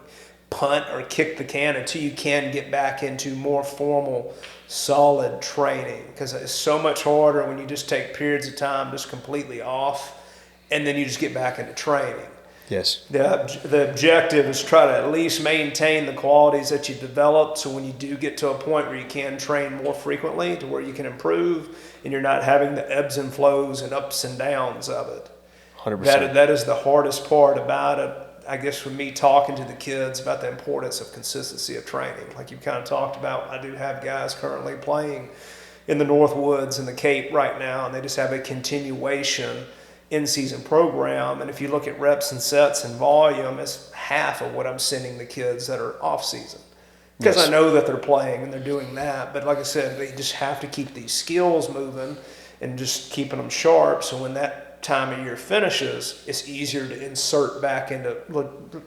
punt or kick the can until you can get back into more formal, solid training, because it's so much harder when you just take periods of time just completely off and then you just get back into training.
Yes.
The objective is try to at least maintain the qualities that you developed, so when you do get to a point where you can train more frequently to where you can improve and you're not having the ebbs and flows and ups and downs of it.
100%.
That is the hardest part about it, I guess, with me talking to the kids about the importance of consistency of training. Like you kind of talked about, I do have guys currently playing in the Northwoods and the Cape right now, and they just have a continuation in-season program. And if you look at reps and sets and volume, it's half of what I'm sending the kids that are off-season. Because I know that they're playing and they're doing that. But like I said, they just have to keep these skills moving and just keeping them sharp, so when that time of year finishes, it's easier to insert back into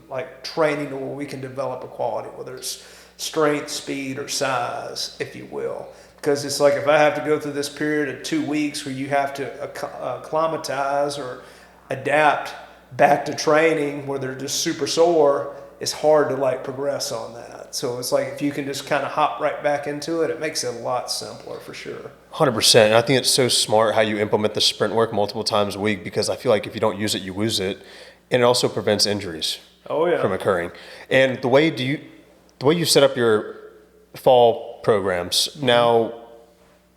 like training to where we can develop a quality, whether it's strength, speed, or size, if you will. Because it's like, if I have to go through this period of 2 weeks where you have to acclimatize or adapt back to training where they're just super sore, it's hard to like progress on that. So it's like, if you can just kind of hop right back into it, it makes it a lot simpler for sure.
100%. And I think it's so smart how you implement the sprint work multiple times a week, because I feel like if you don't use it, you lose it. And it also prevents injuries from occurring. And the way you set up your fall programs, now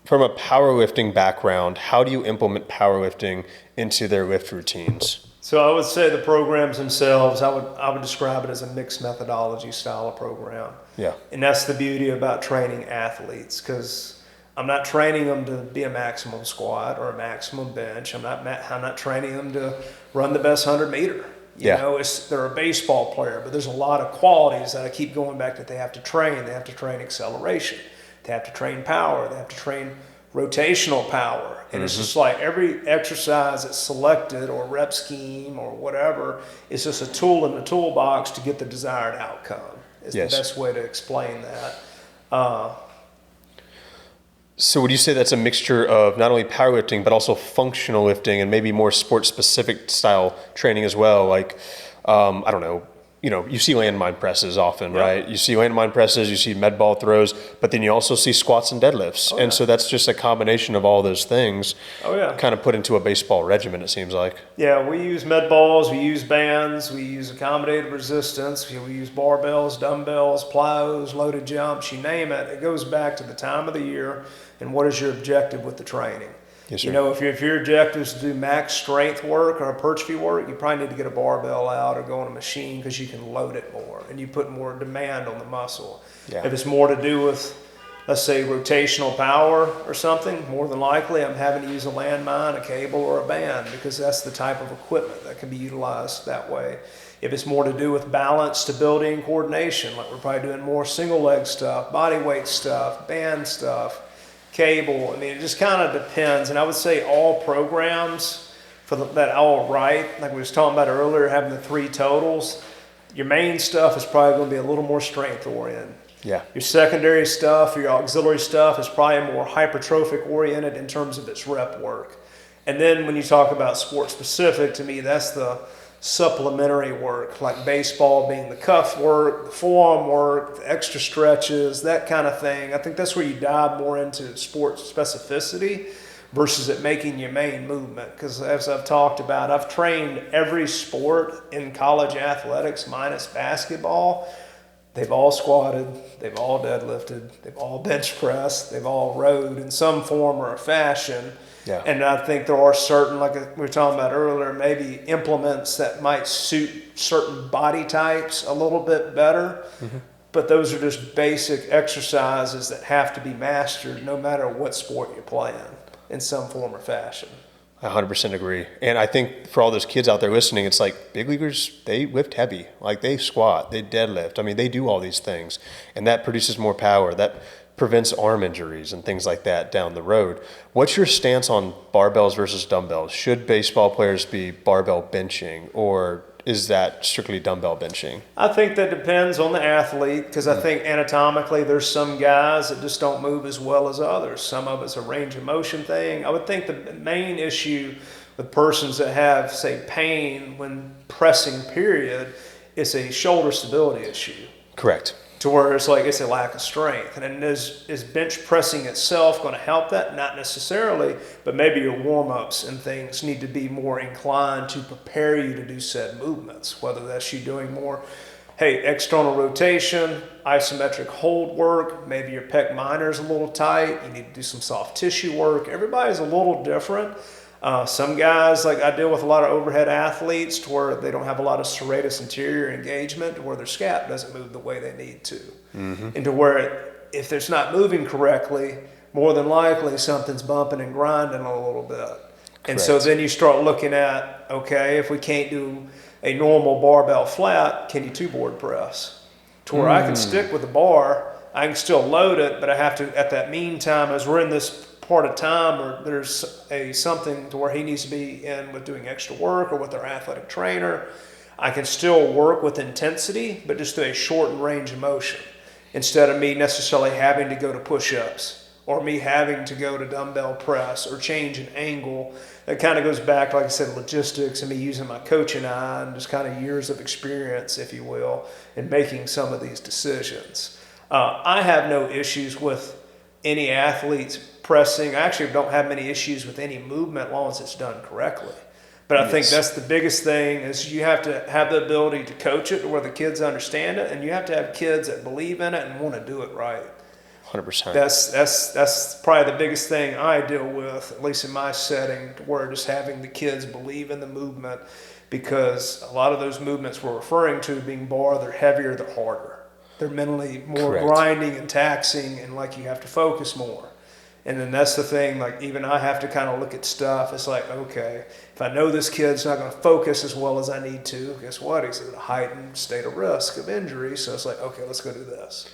from a powerlifting background, how do you implement powerlifting into their lift routines?
So I would say the programs themselves, I would describe it as a mixed methodology style of program.
Yeah.
And that's the beauty about training athletes, because I'm not training them to be a maximum squat or a maximum bench. I'm not training them to run the best 100 meter. You know, they're a baseball player, but there's a lot of qualities that I keep going back that they have to train. They have to train acceleration. They have to train power. They have to train rotational power. And it's just like every exercise that's selected or rep scheme or whatever is just a tool in the toolbox to get the desired outcome. Is the best way to explain that.
So would you say that's a mixture of not only powerlifting, but also functional lifting and maybe more sport-specific style training as well? Like, I don't know, you see landmine presses often, right? You see landmine presses, you see med ball throws, but then you also see squats and deadlifts. And so that's just a combination of all those things kind of put into a baseball regimen, it seems like. Yeah,
we use med balls, we use bands, we use accommodated resistance, we use barbells, dumbbells, plyos, loaded jumps, you name it. It goes back to the time of the year and what is your objective with the training.
Yes,
You
sir.
know, if your objective is to do max strength work or hypertrophy work, you probably need to get a barbell out or go on a machine because you can load it more and you put more demand on the muscle.
Yeah.
If it's more to do with, let's say, rotational power or something, more than likely I'm having to use a landmine, a cable, or a band because that's the type of equipment that can be utilized that way. If it's more to do with balance, stability, and coordination, like we're probably doing more single leg stuff, body weight stuff, band stuff, cable. I mean, it just kind of depends. And I would say all programs for that all right, like we was talking about earlier, having the 3 totals, your main stuff is probably going to be a little more strength oriented.
Yeah.
Your secondary stuff or your auxiliary stuff is probably more hypertrophic oriented in terms of its rep work. And then when you talk about sport specific, to me, that's the supplementary work, like baseball being the cuff work, the forearm work, the extra stretches, that kind of thing. I think that's where you dive more into sport specificity versus it making your main movement. Because as I've talked about, I've trained every sport in college athletics minus basketball. They've all squatted, they've all deadlifted, they've all bench pressed, they've all rowed in some form or fashion.
Yeah.
And I think there are certain, like we were talking about earlier, maybe implements that might suit certain body types a little bit better. Mm-hmm. But those are just basic exercises that have to be mastered no matter what sport you're playing in some form or fashion.
I 100% agree. And I think for all those kids out there listening, it's like big leaguers, they lift heavy. Like they squat, they deadlift. I mean, they do all these things. And that produces more power. That prevents arm injuries and things like that down the road. What's your stance on barbells versus dumbbells? Should baseball players be barbell benching, or is that strictly dumbbell benching?
I think that depends on the athlete, because I think anatomically there's some guys that just don't move as well as others. Some of it's a range of motion thing. I would think the main issue with persons that have, say, pain when pressing, period, is a shoulder stability issue.
Correct.
To where it's like it's a lack of strength. And then is bench pressing itself going to help that? Not necessarily, but maybe your warm-ups and things need to be more inclined to prepare you to do said movements, whether that's you doing more, external rotation, isometric hold work, maybe your pec minor is a little tight, you need to do some soft tissue work. Everybody's a little different. Some guys, like I deal with a lot of overhead athletes to where they don't have a lot of serratus anterior engagement, to where their scap doesn't move the way they need to. Mm-hmm. And to where if it's not moving correctly, more than likely something's bumping and grinding a little bit. Correct. And so then you start looking at, okay, if we can't do a normal barbell flat, can you 2-board press? To where I can stick with the bar, I can still load it, but I have to, at that meantime, as we're in this part of time where there's something to where he needs to be in with doing extra work or with our athletic trainer, I can still work with intensity, but just do a shortened range of motion instead of me necessarily having to go to push-ups or me having to go to dumbbell press or change an angle. That kind of goes back, like I said, logistics and me using my coaching eye and just kind of years of experience, if you will, in making some of these decisions. I have no issues with any athletes pressing. I actually don't have many issues with any movement as long as it's done correctly. But I think that's the biggest thing is you have to have the ability to coach it to where the kids understand it, and you have to have kids that believe in it and want to do it right.
100%.
That's probably the biggest thing I deal with, at least in my setting, to where just having the kids believe in the movement, because a lot of those movements we're referring to being bar, they're heavier, they're harder. They're mentally more
Correct.
grinding and taxing, and like you have to focus more. And then that's the thing, like even I have to kind of look at stuff. It's like, okay, if I know this kid's not going to focus as well as I need to, guess what? He's at a heightened state of risk of injury. So it's like, okay, let's go do this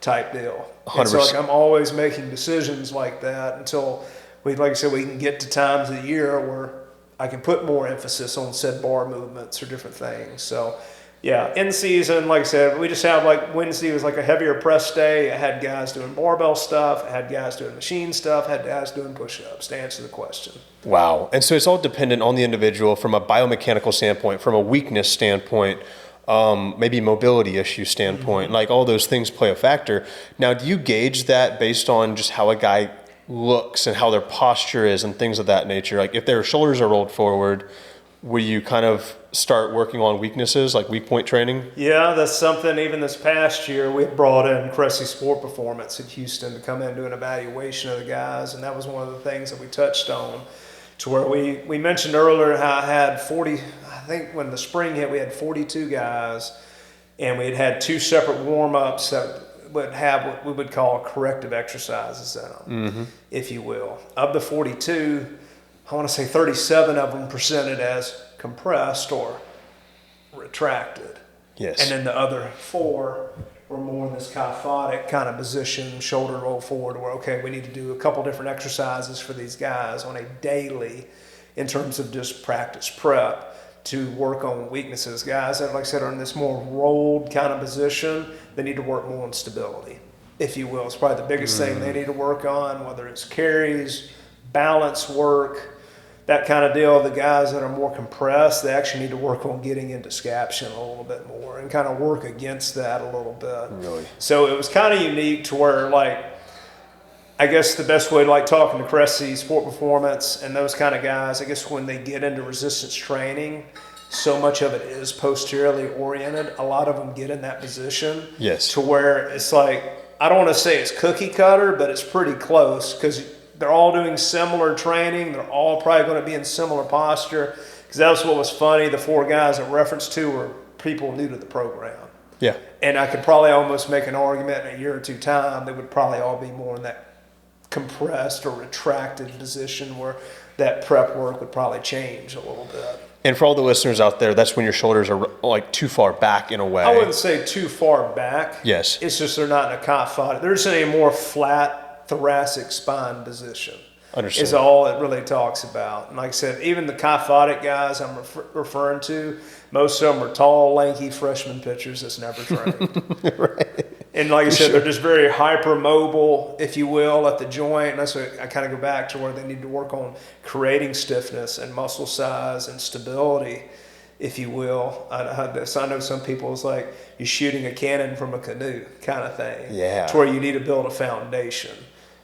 type deal.
100%.
And so like I'm always making decisions like that until we, like I said, we can get to times of the year where I can put more emphasis on said bar movements or different things. So yeah, in season, like I said, we just have like Wednesday was like a heavier press day. I had guys doing barbell stuff. I had guys doing machine stuff. I had guys doing push-ups to answer the question.
Wow. And so it's all dependent on the individual from a biomechanical standpoint, from a weakness standpoint, maybe mobility issue standpoint, mm-hmm. like all those things play a factor. Now, do you gauge that based on just how a guy looks and how their posture is and things of that nature? Like if their shoulders are rolled forward, will you kind of start working on weaknesses, like weak point training?
Yeah, that's something. Even this past year, we brought in Cressy Sport Performance in Houston to come in and do an evaluation of the guys, and that was one of the things that we touched on. To where we mentioned earlier how I had 40. I think when the spring hit, we had 42 guys, and we had 2 separate warm-ups that would have what we would call corrective exercises in them, if you will. Of the 42, I want to say 37 of them presented as compressed or retracted.
Yes.
And then the other 4 were more in this kyphotic kind of position, shoulder roll forward, where, okay, we need to do a couple different exercises for these guys on a daily in terms of just practice prep to work on weaknesses. Guys that, like I said, are in this more rolled kind of position, they need to work more on stability, if you will. It's probably the biggest thing they need to work on, whether it's carries, balance work, that kind of deal. The guys that are more compressed, they actually need to work on getting into scaption a little bit more and kind of work against that a little bit.
Really?
So it was kind of unique to where, like, I guess the best way to, like, talking to Cressy Sport Performance and those kind of guys, I guess when they get into resistance training, so much of it is posteriorly oriented. A lot of them get in that position.
Yes.
To where it's like, I don't want to say it's cookie cutter, but it's pretty close because they're all doing similar training. They're all probably going to be in similar posture. Because that was what was funny. The 4 guys I referenced to were people new to the program.
Yeah.
And I could probably almost make an argument in a year or 2 time, they would probably all be more in that compressed or retracted position where that prep work would probably change a little bit.
And for all the listeners out there, that's when your shoulders are like too far back in a way.
I wouldn't say too far back.
Yes.
It's just they're not in a kyphotic. They're just in a more flat thoracic spine position.
Understood.
Is all it really talks about. And like I said, even the kyphotic guys I'm referring to, most of them are tall, lanky freshman pitchers that's never trained.
Right.
And like I said, they're just very hypermobile, if you will, at the joint. And that's what I kind of go back to where they need to work on creating stiffness and muscle size and stability, if you will. I know some people, it's like you're shooting a cannon from a canoe kind of thing.
Yeah.
To where you need to build a foundation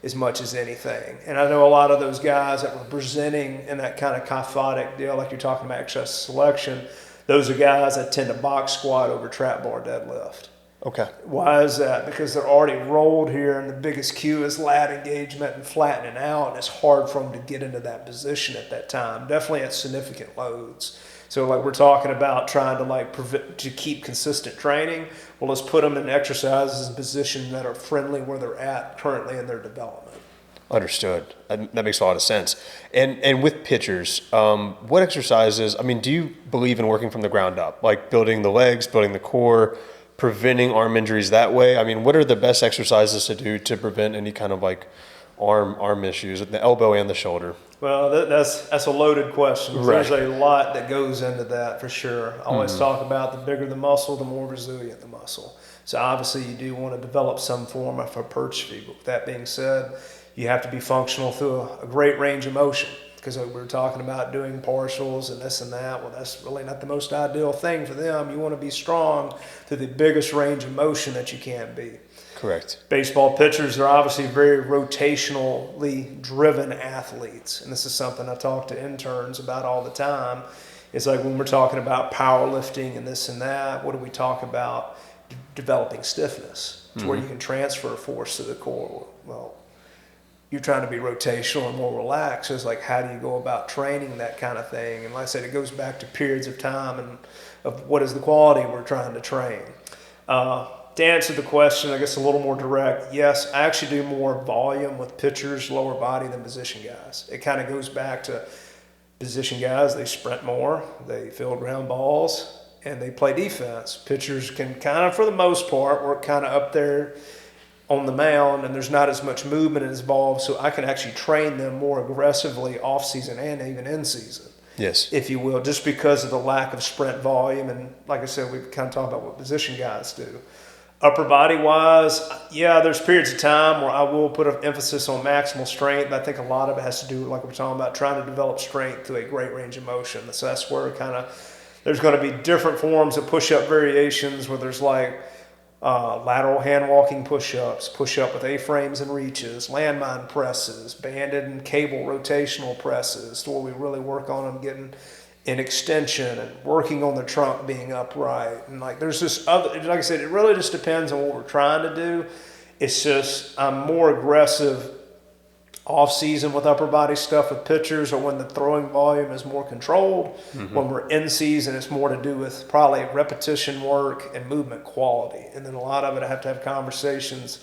as much as anything. And I know a lot of those guys that were presenting in that kind of kyphotic deal, like you're talking about exercise selection, those are guys that tend to box squat over trap bar deadlift.
Okay.
Why is that? Because they're already rolled here, and the biggest cue is lat engagement and flattening out, and it's hard for them to get into that position at that time, definitely at significant loads. So like we're talking about trying to to keep consistent training, well, let's put them in exercises and positions that are friendly where they're at currently in their development.
Understood. That makes a lot of sense. And with pitchers, what exercises, I mean, do you believe in working from the ground up, like building the legs, building the core, preventing arm injuries that way? I mean, what are the best exercises to do to prevent any kind of like arm issues with the elbow and the shoulder?
Well, that's a loaded question.
Right.
There's a lot that goes into that for sure. I always talk about the bigger the muscle, the more resilient the muscle. So obviously you do want to develop some form of hypertrophy. But with that being said, you have to be functional through a great range of motion. Because we were talking about doing partials and this and that. Well, that's really not the most ideal thing for them. You want to be strong through the biggest range of motion that you can be.
Correct.
Baseball pitchers are obviously very rotationally driven athletes. And this is something I talk to interns about all the time. It's like when we're talking about powerlifting and this and that, what do we talk about? Developing stiffness to where you can transfer force to the core. Well, you're trying to be rotational and more relaxed. So it's like, how do you go about training that kind of thing? And like I said, it goes back to periods of time and of what is the quality we're trying to train. To answer the question, I guess a little more direct, yes, I actually do more volume with pitchers, lower body, than position guys. It kind of goes back to position guys, they sprint more, they field ground balls, and they play defense. Pitchers can kind of, for the most part, work kind of up there on the mound, and there's not as much movement involved, so I can actually train them more aggressively off-season and even in-season.
Yes.
If you will, just because of the lack of sprint volume. And like I said, we kind of talk about what position guys do. Upper body wise, yeah, there's periods of time where I will put an emphasis on maximal strength. I think a lot of it has to do, like we're talking about, trying to develop strength through a great range of motion. So that's where there's going to be different forms of push-up variations where there's like lateral hand walking push-ups, push-up with A-frames and reaches, landmine presses, banded and cable rotational presses, to where we really work on them getting in extension and working on the trunk being upright. And like there's this other, like I said, it really just depends on what we're trying to do. It's just I'm more aggressive off season with upper body stuff with pitchers, or when the throwing volume is more controlled. When we're in season, it's more to do with probably repetition work and movement quality. And then a lot of it I have to have conversations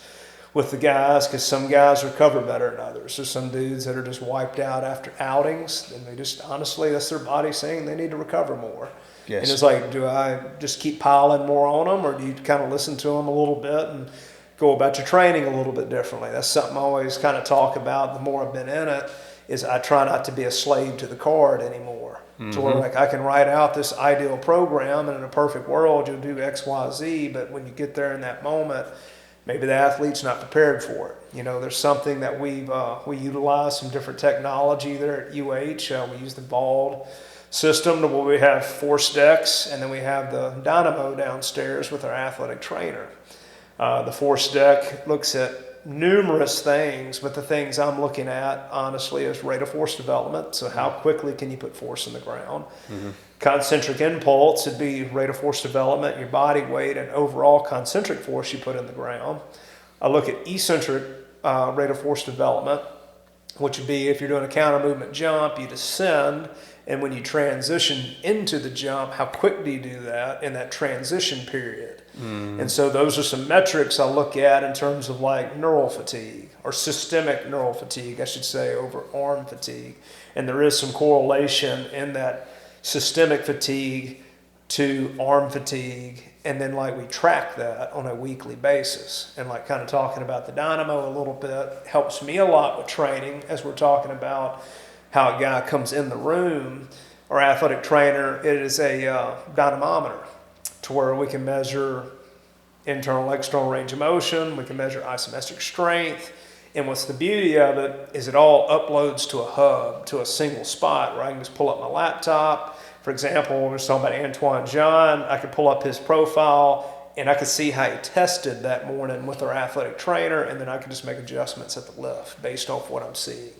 with the guys, because some guys recover better than others. There's some dudes that are just wiped out after outings, and they just, honestly, that's their body saying they need to recover more.
Yes.
And it's like, do I just keep piling more on them, or do you kind of listen to them a little bit and go about your training a little bit differently? That's something I always kind of talk about. The more I've been in it, is I try not to be a slave to the card anymore. To where like I can write out this ideal program, and in a perfect world you'll do X, Y, Z, but when you get there in that moment, maybe the athlete's not prepared for it. You know, there's something that we utilize some different technology there at UH. We use the ball system where we have force decks, and then we have the dynamo downstairs with our athletic trainer. The force deck looks at numerous things, but the things I'm looking at, honestly, is rate of force development. So how quickly can you put force in the ground? Concentric impulse would be rate of force development, your body weight, and overall concentric force you put in the ground. I look at eccentric rate of force development, which would be if you're doing a counter movement jump, you descend, and when you transition into the jump, how quick do you do that in that transition period? And so those are some metrics I look at in terms of like neural fatigue, or systemic neural fatigue, I should say, over arm fatigue. And there is some correlation in that systemic fatigue to arm fatigue, and then like we track that on a weekly basis. And like kind of talking about the dynamo a little bit helps me a lot with training, as we're talking about how a guy comes in the room. Our athletic trainer, it is a dynamometer, to where we can measure internal, external range of motion, we can measure isometric strength, and what's the beauty of it is it all uploads to a hub, to a single spot where I can just pull up my laptop. For example, when we were talking about Antoine John, I could pull up his profile and I could see how he tested that morning with our athletic trainer, and then I could just make adjustments at the lift based off what I'm seeing.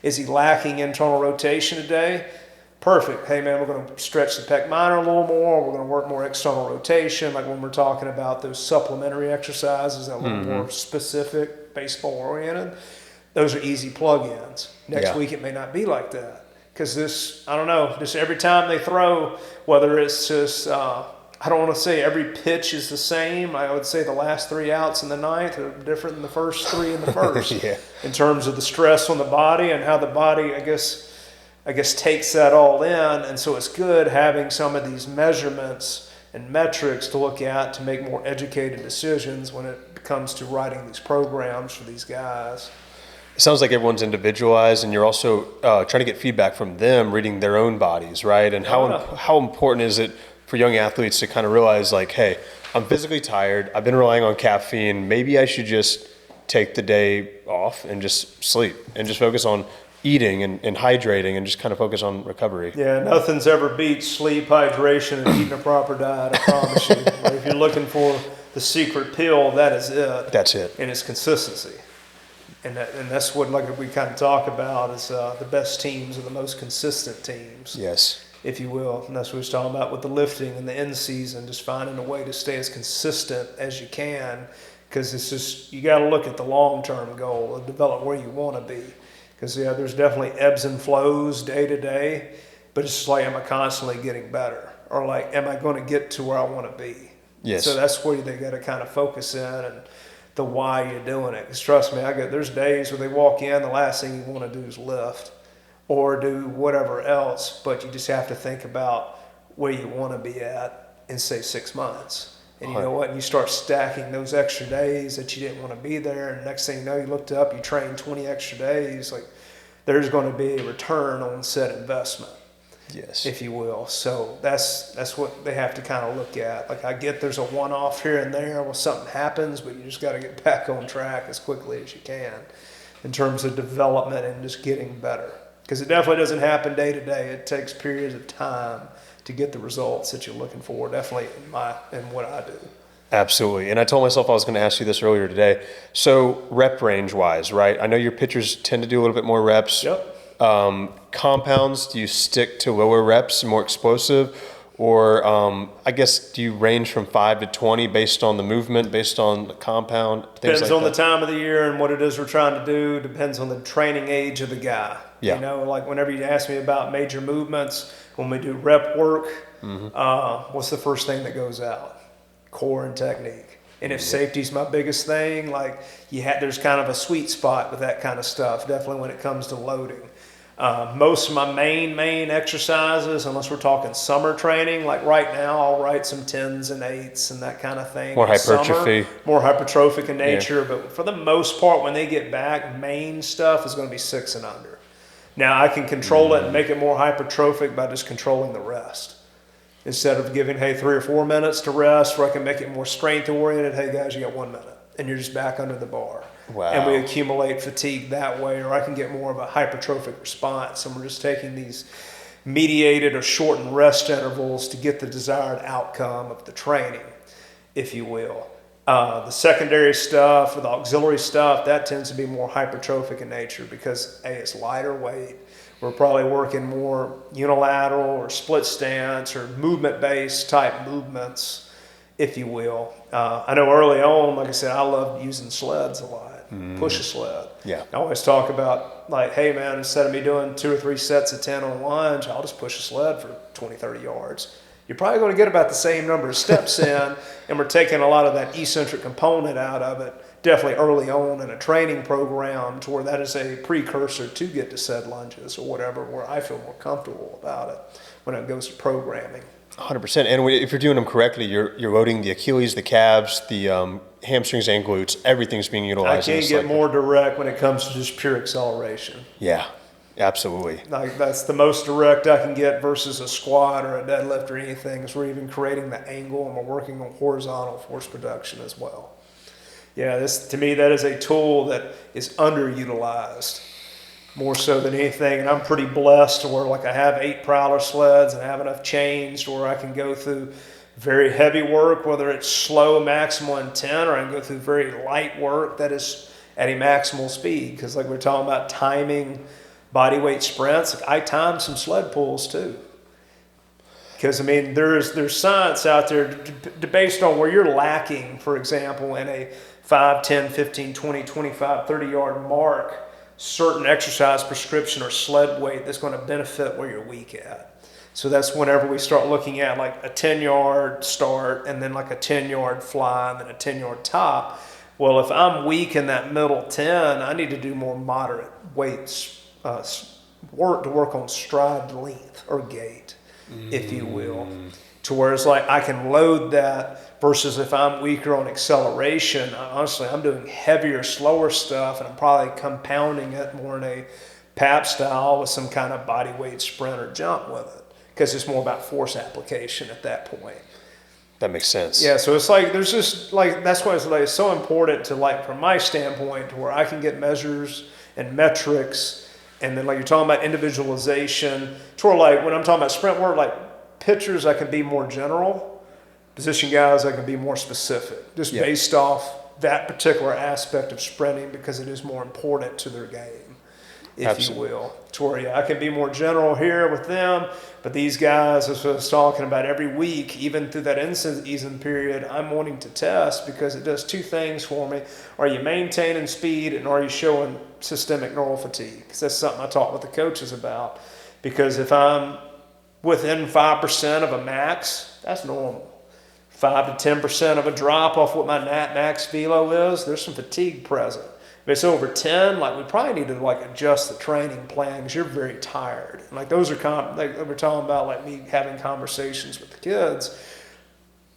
Is he lacking internal rotation today? Perfect. Hey man, we're going to stretch the pec minor a little more. We're going to work more external rotation, like when we're talking about those supplementary exercises that are a little more specific, baseball oriented. Those are easy plug-ins. Next week it may not be like that, because this, I don't know, just every time they throw, whether it's just, I don't want to say every pitch is the same. I would say the last 3 outs in the ninth are different than the first 3 in the first. In terms of the stress on the body and how the body, I guess takes that all in. And so it's good having some of these measurements and metrics to look at to make more educated decisions when it comes to writing these programs for these guys.
It sounds like everyone's individualized, and you're also trying to get feedback from them, reading their own bodies, right? And how important is it for young athletes to kind of realize, like, hey, I'm physically tired, I've been relying on caffeine, maybe I should just take the day off and just sleep and just focus on eating and hydrating and just kind of focus on recovery.
Yeah, nothing's ever beat sleep, hydration, and eating a proper diet, I promise you. Like, if you're looking for the secret pill, that is it.
That's it.
And it's consistency. And that's what, like we kind of talk about, is the best teams are the most consistent teams.
Yes.
If you will. And that's what we're talking about with the lifting and the end season, just finding a way to stay as consistent as you can, because it's just, you got to look at the long-term goal and develop where you want to be. Because, yeah, there's definitely ebbs and flows day to day, but it's just like, am I constantly getting better? Or like, am I going to get to where I want to be?
Yes.
So that's where they got to kind of focus in, and the why you're doing it. Because trust me, there's days where they walk in, the last thing you want to do is lift or do whatever else, but you just have to think about where you want to be at in, say, 6 months. And you know what? And you start stacking those extra days that you didn't want to be there, and next thing you know, you looked up, you trained 20 extra days. Like, there's going to be a return on said investment,
yes,
if you will. So that's what they have to kind of look at. Like, I get there's a one-off here and there where something happens, but you just got to get back on track as quickly as you can in terms of development and just getting better. Because it definitely doesn't happen day to day. It takes periods of time to get the results that you're looking for, definitely in what I do.
Absolutely. And I told myself I was going to ask you this earlier today. So rep range wise, right? I know your pitchers tend to do a little bit more reps.
Yep.
Compounds, do you stick to lower reps, more explosive? Or I guess, do you range from 5 to 20 based on the movement, based on the compound?
Depends on the time of the year and what it is we're trying to do. Depends on the training age of the guy.
Yeah.
You know, like whenever you ask me about major movements, when we do rep work, what's the first thing that goes out? Core and technique. And if safety's my biggest thing, like there's kind of a sweet spot with that kind of stuff, definitely when it comes to loading. Most of my main exercises, unless we're talking summer training, like right now, I'll write some 10s and 8s and that kind of thing.
More hypertrophy.
More hypertrophic in nature, but for the most part, when they get back, main stuff is going to be 6 and under. Now, I can control it and make it more hypertrophic by just controlling the rest. Instead of giving, 3 or 4 minutes to rest, where I can make it more strength-oriented, hey, guys, you got 1 minute, and you're just back under the bar.
Wow.
And we accumulate fatigue that way, or I can get more of a hypertrophic response, and we're just taking these mediated or shortened rest intervals to get the desired outcome of the training, if you will. The secondary stuff or the auxiliary stuff, that tends to be more hypertrophic in nature because, it's lighter weight. We're probably working more unilateral or split stance or movement-based type movements, if you will. I know early on, like I said, I loved using sleds a lot. Push a sled.
Yeah.
I always talk about hey man, instead of me doing 2 or 3 sets of 10 on lunge, I'll just push a sled for 20, 30 yards. You're probably going to get about the same number of steps in, and we're taking a lot of that eccentric component out of it, definitely early on in a training program, to where that is a precursor to get to said lunges or whatever, where I feel more comfortable about it when it goes to programming.
100%. And if you're doing them correctly, you're loading the Achilles, the calves, the hamstrings and glutes. Everything's being utilized.
I can't get more direct when it comes to just pure acceleration.
Yeah, absolutely.
Like that's the most direct I can get versus a squat or a deadlift or anything. Is we're even creating the angle, and we're working on horizontal force production as well. Yeah, to me, that is a tool that is underutilized more so than anything. And I'm pretty blessed to where I have 8 Prowler sleds and I have enough chains to where I can go through very heavy work, whether it's slow maximal intent, or I can go through very light work that is at a maximal speed. Because like we're talking about timing body weight sprints, I time some sled pulls too. Because there's science out there based on where you're lacking, for example, in a 5, 10, 15, 20, 25, 30 yard mark, certain exercise prescription or sled weight that's going to benefit where you're weak at. So that's whenever we start looking at a 10-yard start and then a 10-yard fly and then a 10-yard top. Well, if I'm weak in that middle 10, I need to do more moderate weights, work on stride length or gait, if you will. To where it's I can load that versus if I'm weaker on acceleration, honestly, I'm doing heavier, slower stuff, and I'm probably compounding it more in a PAP style with some kind of body weight sprint or jump with it, because it's more about force application at that point.
That makes sense.
Yeah, so it's there's just that's why it's so important to from my standpoint, to where I can get measures and metrics, and then you're talking about individualization, to where when I'm talking about sprint work, pitchers, I can be more general. Position guys, I can be more specific, just based off that particular aspect of sprinting, because it is more important to their game, if you will. To where, I can be more general here with them, but these guys, as I was talking about, every week, even through that in-season period, I'm wanting to test, because it does 2 things for me. Are you maintaining speed, and are you showing systemic neural fatigue? Because that's something I talk with the coaches about. Because if I'm within 5% of a max, that's normal. 5 to 10% of a drop off what my max velo is, there's some fatigue present. If it's over 10, we probably need to adjust the training plan, because you're very tired. And those are we're talking about me having conversations with the kids.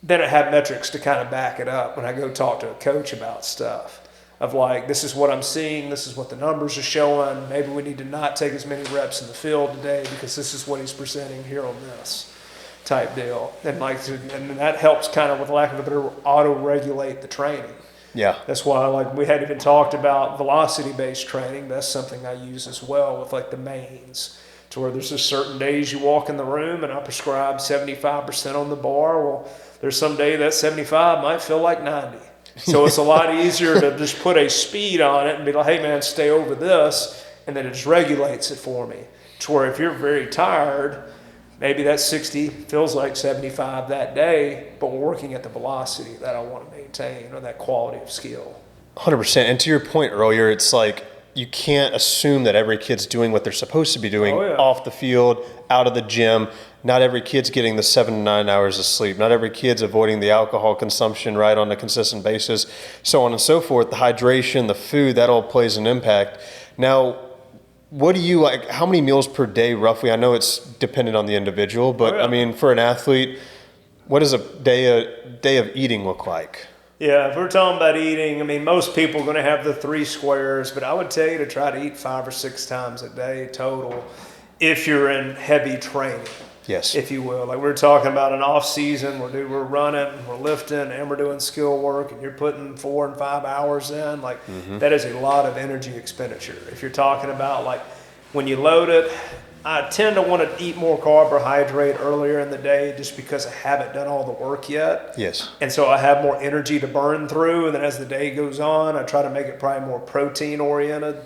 Then I have metrics to kind of back it up when I go talk to a coach about stuff. Of this is what I'm seeing, this is what the numbers are showing. Maybe we need to not take as many reps in the field today because this is what he's presenting here on this type deal. And and that helps kind of, with lack of a better, auto-regulate the training.
Yeah.
That's why we had even talked about velocity-based training. That's something I use as well with the mains, to where there's just certain days you walk in the room and I prescribe 75% on the bar. Well, there's some day that 75 might feel like 90. So it's a lot easier to just put a speed on it and be hey man, stay over this. and then it just regulates it for me. To where if you're very tired, maybe that 60 feels like 75 that day, but we're working at the velocity that I want to maintain or that quality of skill.
100%. And to your point earlier, it's like you can't assume that every kid's doing what they're supposed to be doing off the field, out of the gym. Not every kid's getting the 7 to 9 hours of sleep. Not every kid's avoiding the alcohol consumption, right, on a consistent basis, so on and so forth. The hydration, the food, that all plays an impact. Now, what do you like? How many meals per day roughly? I know it's dependent on the individual, but I mean, for an athlete, what does a day of eating look like?
Yeah, if we're talking about eating, I mean, most people are going to have the 3 squares, but I would tell you to try to eat 5 or 6 times a day total if you're in heavy training.
Yes.
If you will. Like we're talking about an off season, we're running, we're lifting, and we're doing skill work, and you're putting 4 and 5 hours in. Like that is a lot of energy expenditure. If you're talking about like when you load it, I tend to want to eat more carbohydrate earlier in the day just because I haven't done all the work yet.
Yes.
And so I have more energy to burn through. And then as the day goes on, I try to make it probably more protein oriented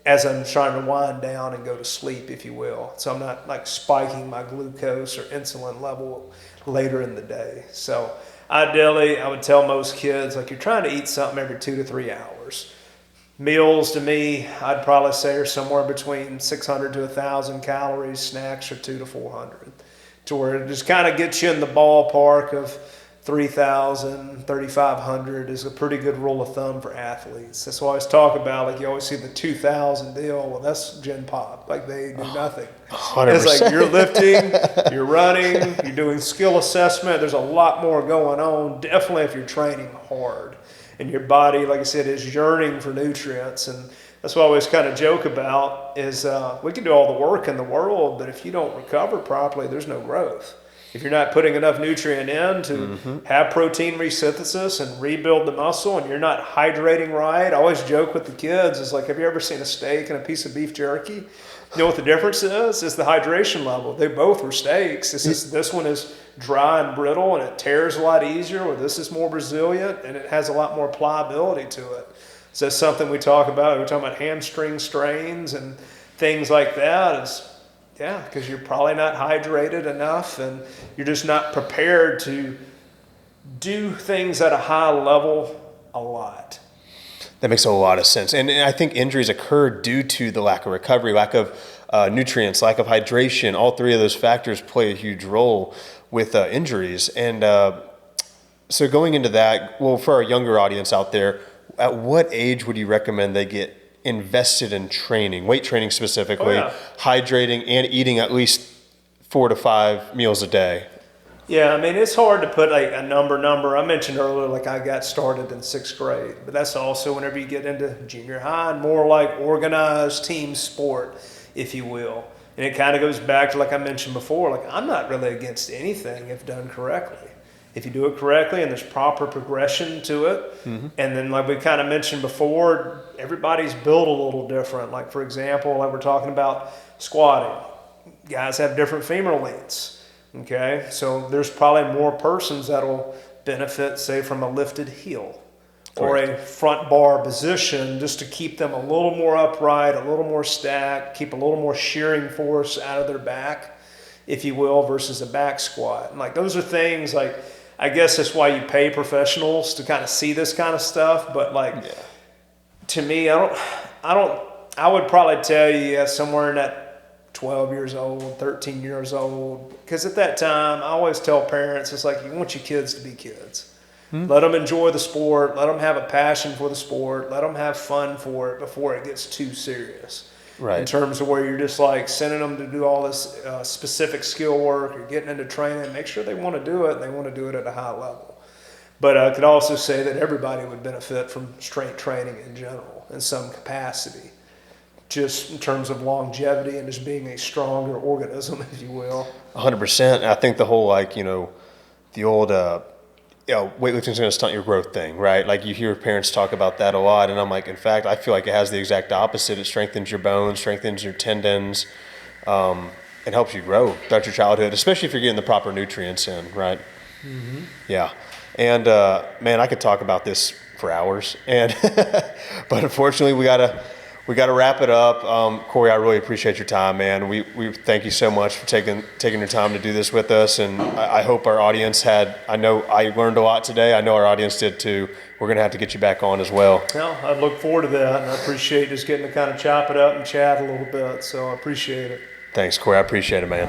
as I'm trying to wind down and go to sleep, if you will. So I'm not like spiking my glucose or insulin level later in the day. So ideally, I would tell most kids, like you're trying to eat something every 2 to 3 hours. Meals to me, I'd probably say are somewhere between 600 to 1,000 calories. Snacks are 200 to 400, to where it just kind of gets you in the ballpark of 3,000, 3,500 is a pretty good rule of thumb for athletes. That's why I always talk about, like you always see the 2,000 deal. Well, that's Gen Pop. Like they do nothing.
100%.
It's like you're lifting, you're running, you're doing skill assessment. There's a lot more going on, definitely if you're training hard. And your body, like I said, is yearning for nutrients. And that's what I always kind of joke about is we can do all the work in the world, but if you don't recover properly, there's no growth. If you're not putting enough nutrient in to have protein resynthesis and rebuild the muscle, and you're not hydrating right, I always joke with the kids, is like, have you ever seen a steak and a piece of beef jerky? You know what the difference is? It's the hydration level. They both were steaks. It's just, this one is dry and brittle and it tears a lot easier, where this is more resilient and it has a lot more pliability to it. So that's something we talk about. We're talking about hamstring strains and things like that. Is yeah, because you're probably not hydrated enough and you're just not prepared to do things at a high level a lot.
That makes a lot of sense. And I think injuries occur due to the lack of recovery, lack of nutrients, lack of hydration. All 3 of those factors play a huge role with injuries. And so going into that, well, for our younger audience out there, at what age would you recommend they get invested in training, weight training specifically, hydrating and eating at least 4 to 5 meals a day?
Yeah, I mean, it's hard to put a number. I mentioned earlier, like I got started in 6th grade, but that's also whenever you get into junior high and more like organized team sport, if you will. And it kind of goes back to, like I mentioned before, like I'm not really against anything if done correctly. If you do it correctly and there's proper progression to it, and then like we kind of mentioned before, everybody's built a little different. Like for example, like we're talking about squatting. Guys have different femur lengths. Okay, so there's probably more persons that'll benefit, say, from a lifted heel or a front bar position, just to keep them a little more upright, a little more stacked, keep a little more shearing force out of their back, if you will, versus a back squat. And like those are things like, I guess that's why you pay professionals to kind of see this kind of stuff. But like, to me, I would probably tell you somewhere in that 12 years old, 13 years old, because at that time, I always tell parents, it's like you want your kids to be kids. Let them enjoy the sport, let them have a passion for the sport, let them have fun for it before it gets too serious. Right. In terms of where you're just like sending them to do all this specific skill work or getting into training, make sure they want to do it and they want to do it at a high level. But I could also say that everybody would benefit from strength training in general in some capacity, just in terms of longevity and just being a stronger organism, if you will.
100%. I think the whole, like, you know, the old, weightlifting is going to stunt your growth thing, right? Like you hear parents talk about that a lot. And I'm like, in fact, I feel like it has the exact opposite. It strengthens your bones, strengthens your tendons, and helps you grow throughout your childhood, especially if you're getting the proper nutrients in, right? Yeah. And, man, I could talk about this for hours. And, but unfortunately we we got to wrap it up. Cory, I really appreciate your time, man. We thank you so much for taking your time to do this with us, and I hope our audience I know I learned a lot today. I know our audience did too. We're going to have to get you back on as well.
Well, I look forward to that, and I appreciate just getting to kind of chop it up and chat a little bit, so I appreciate it.
Thanks, Cory. I appreciate it, man.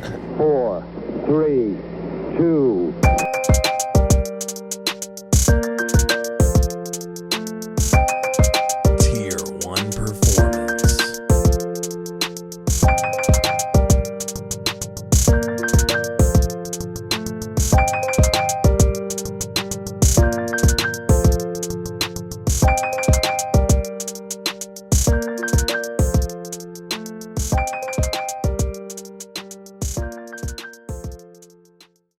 5, 4, 3,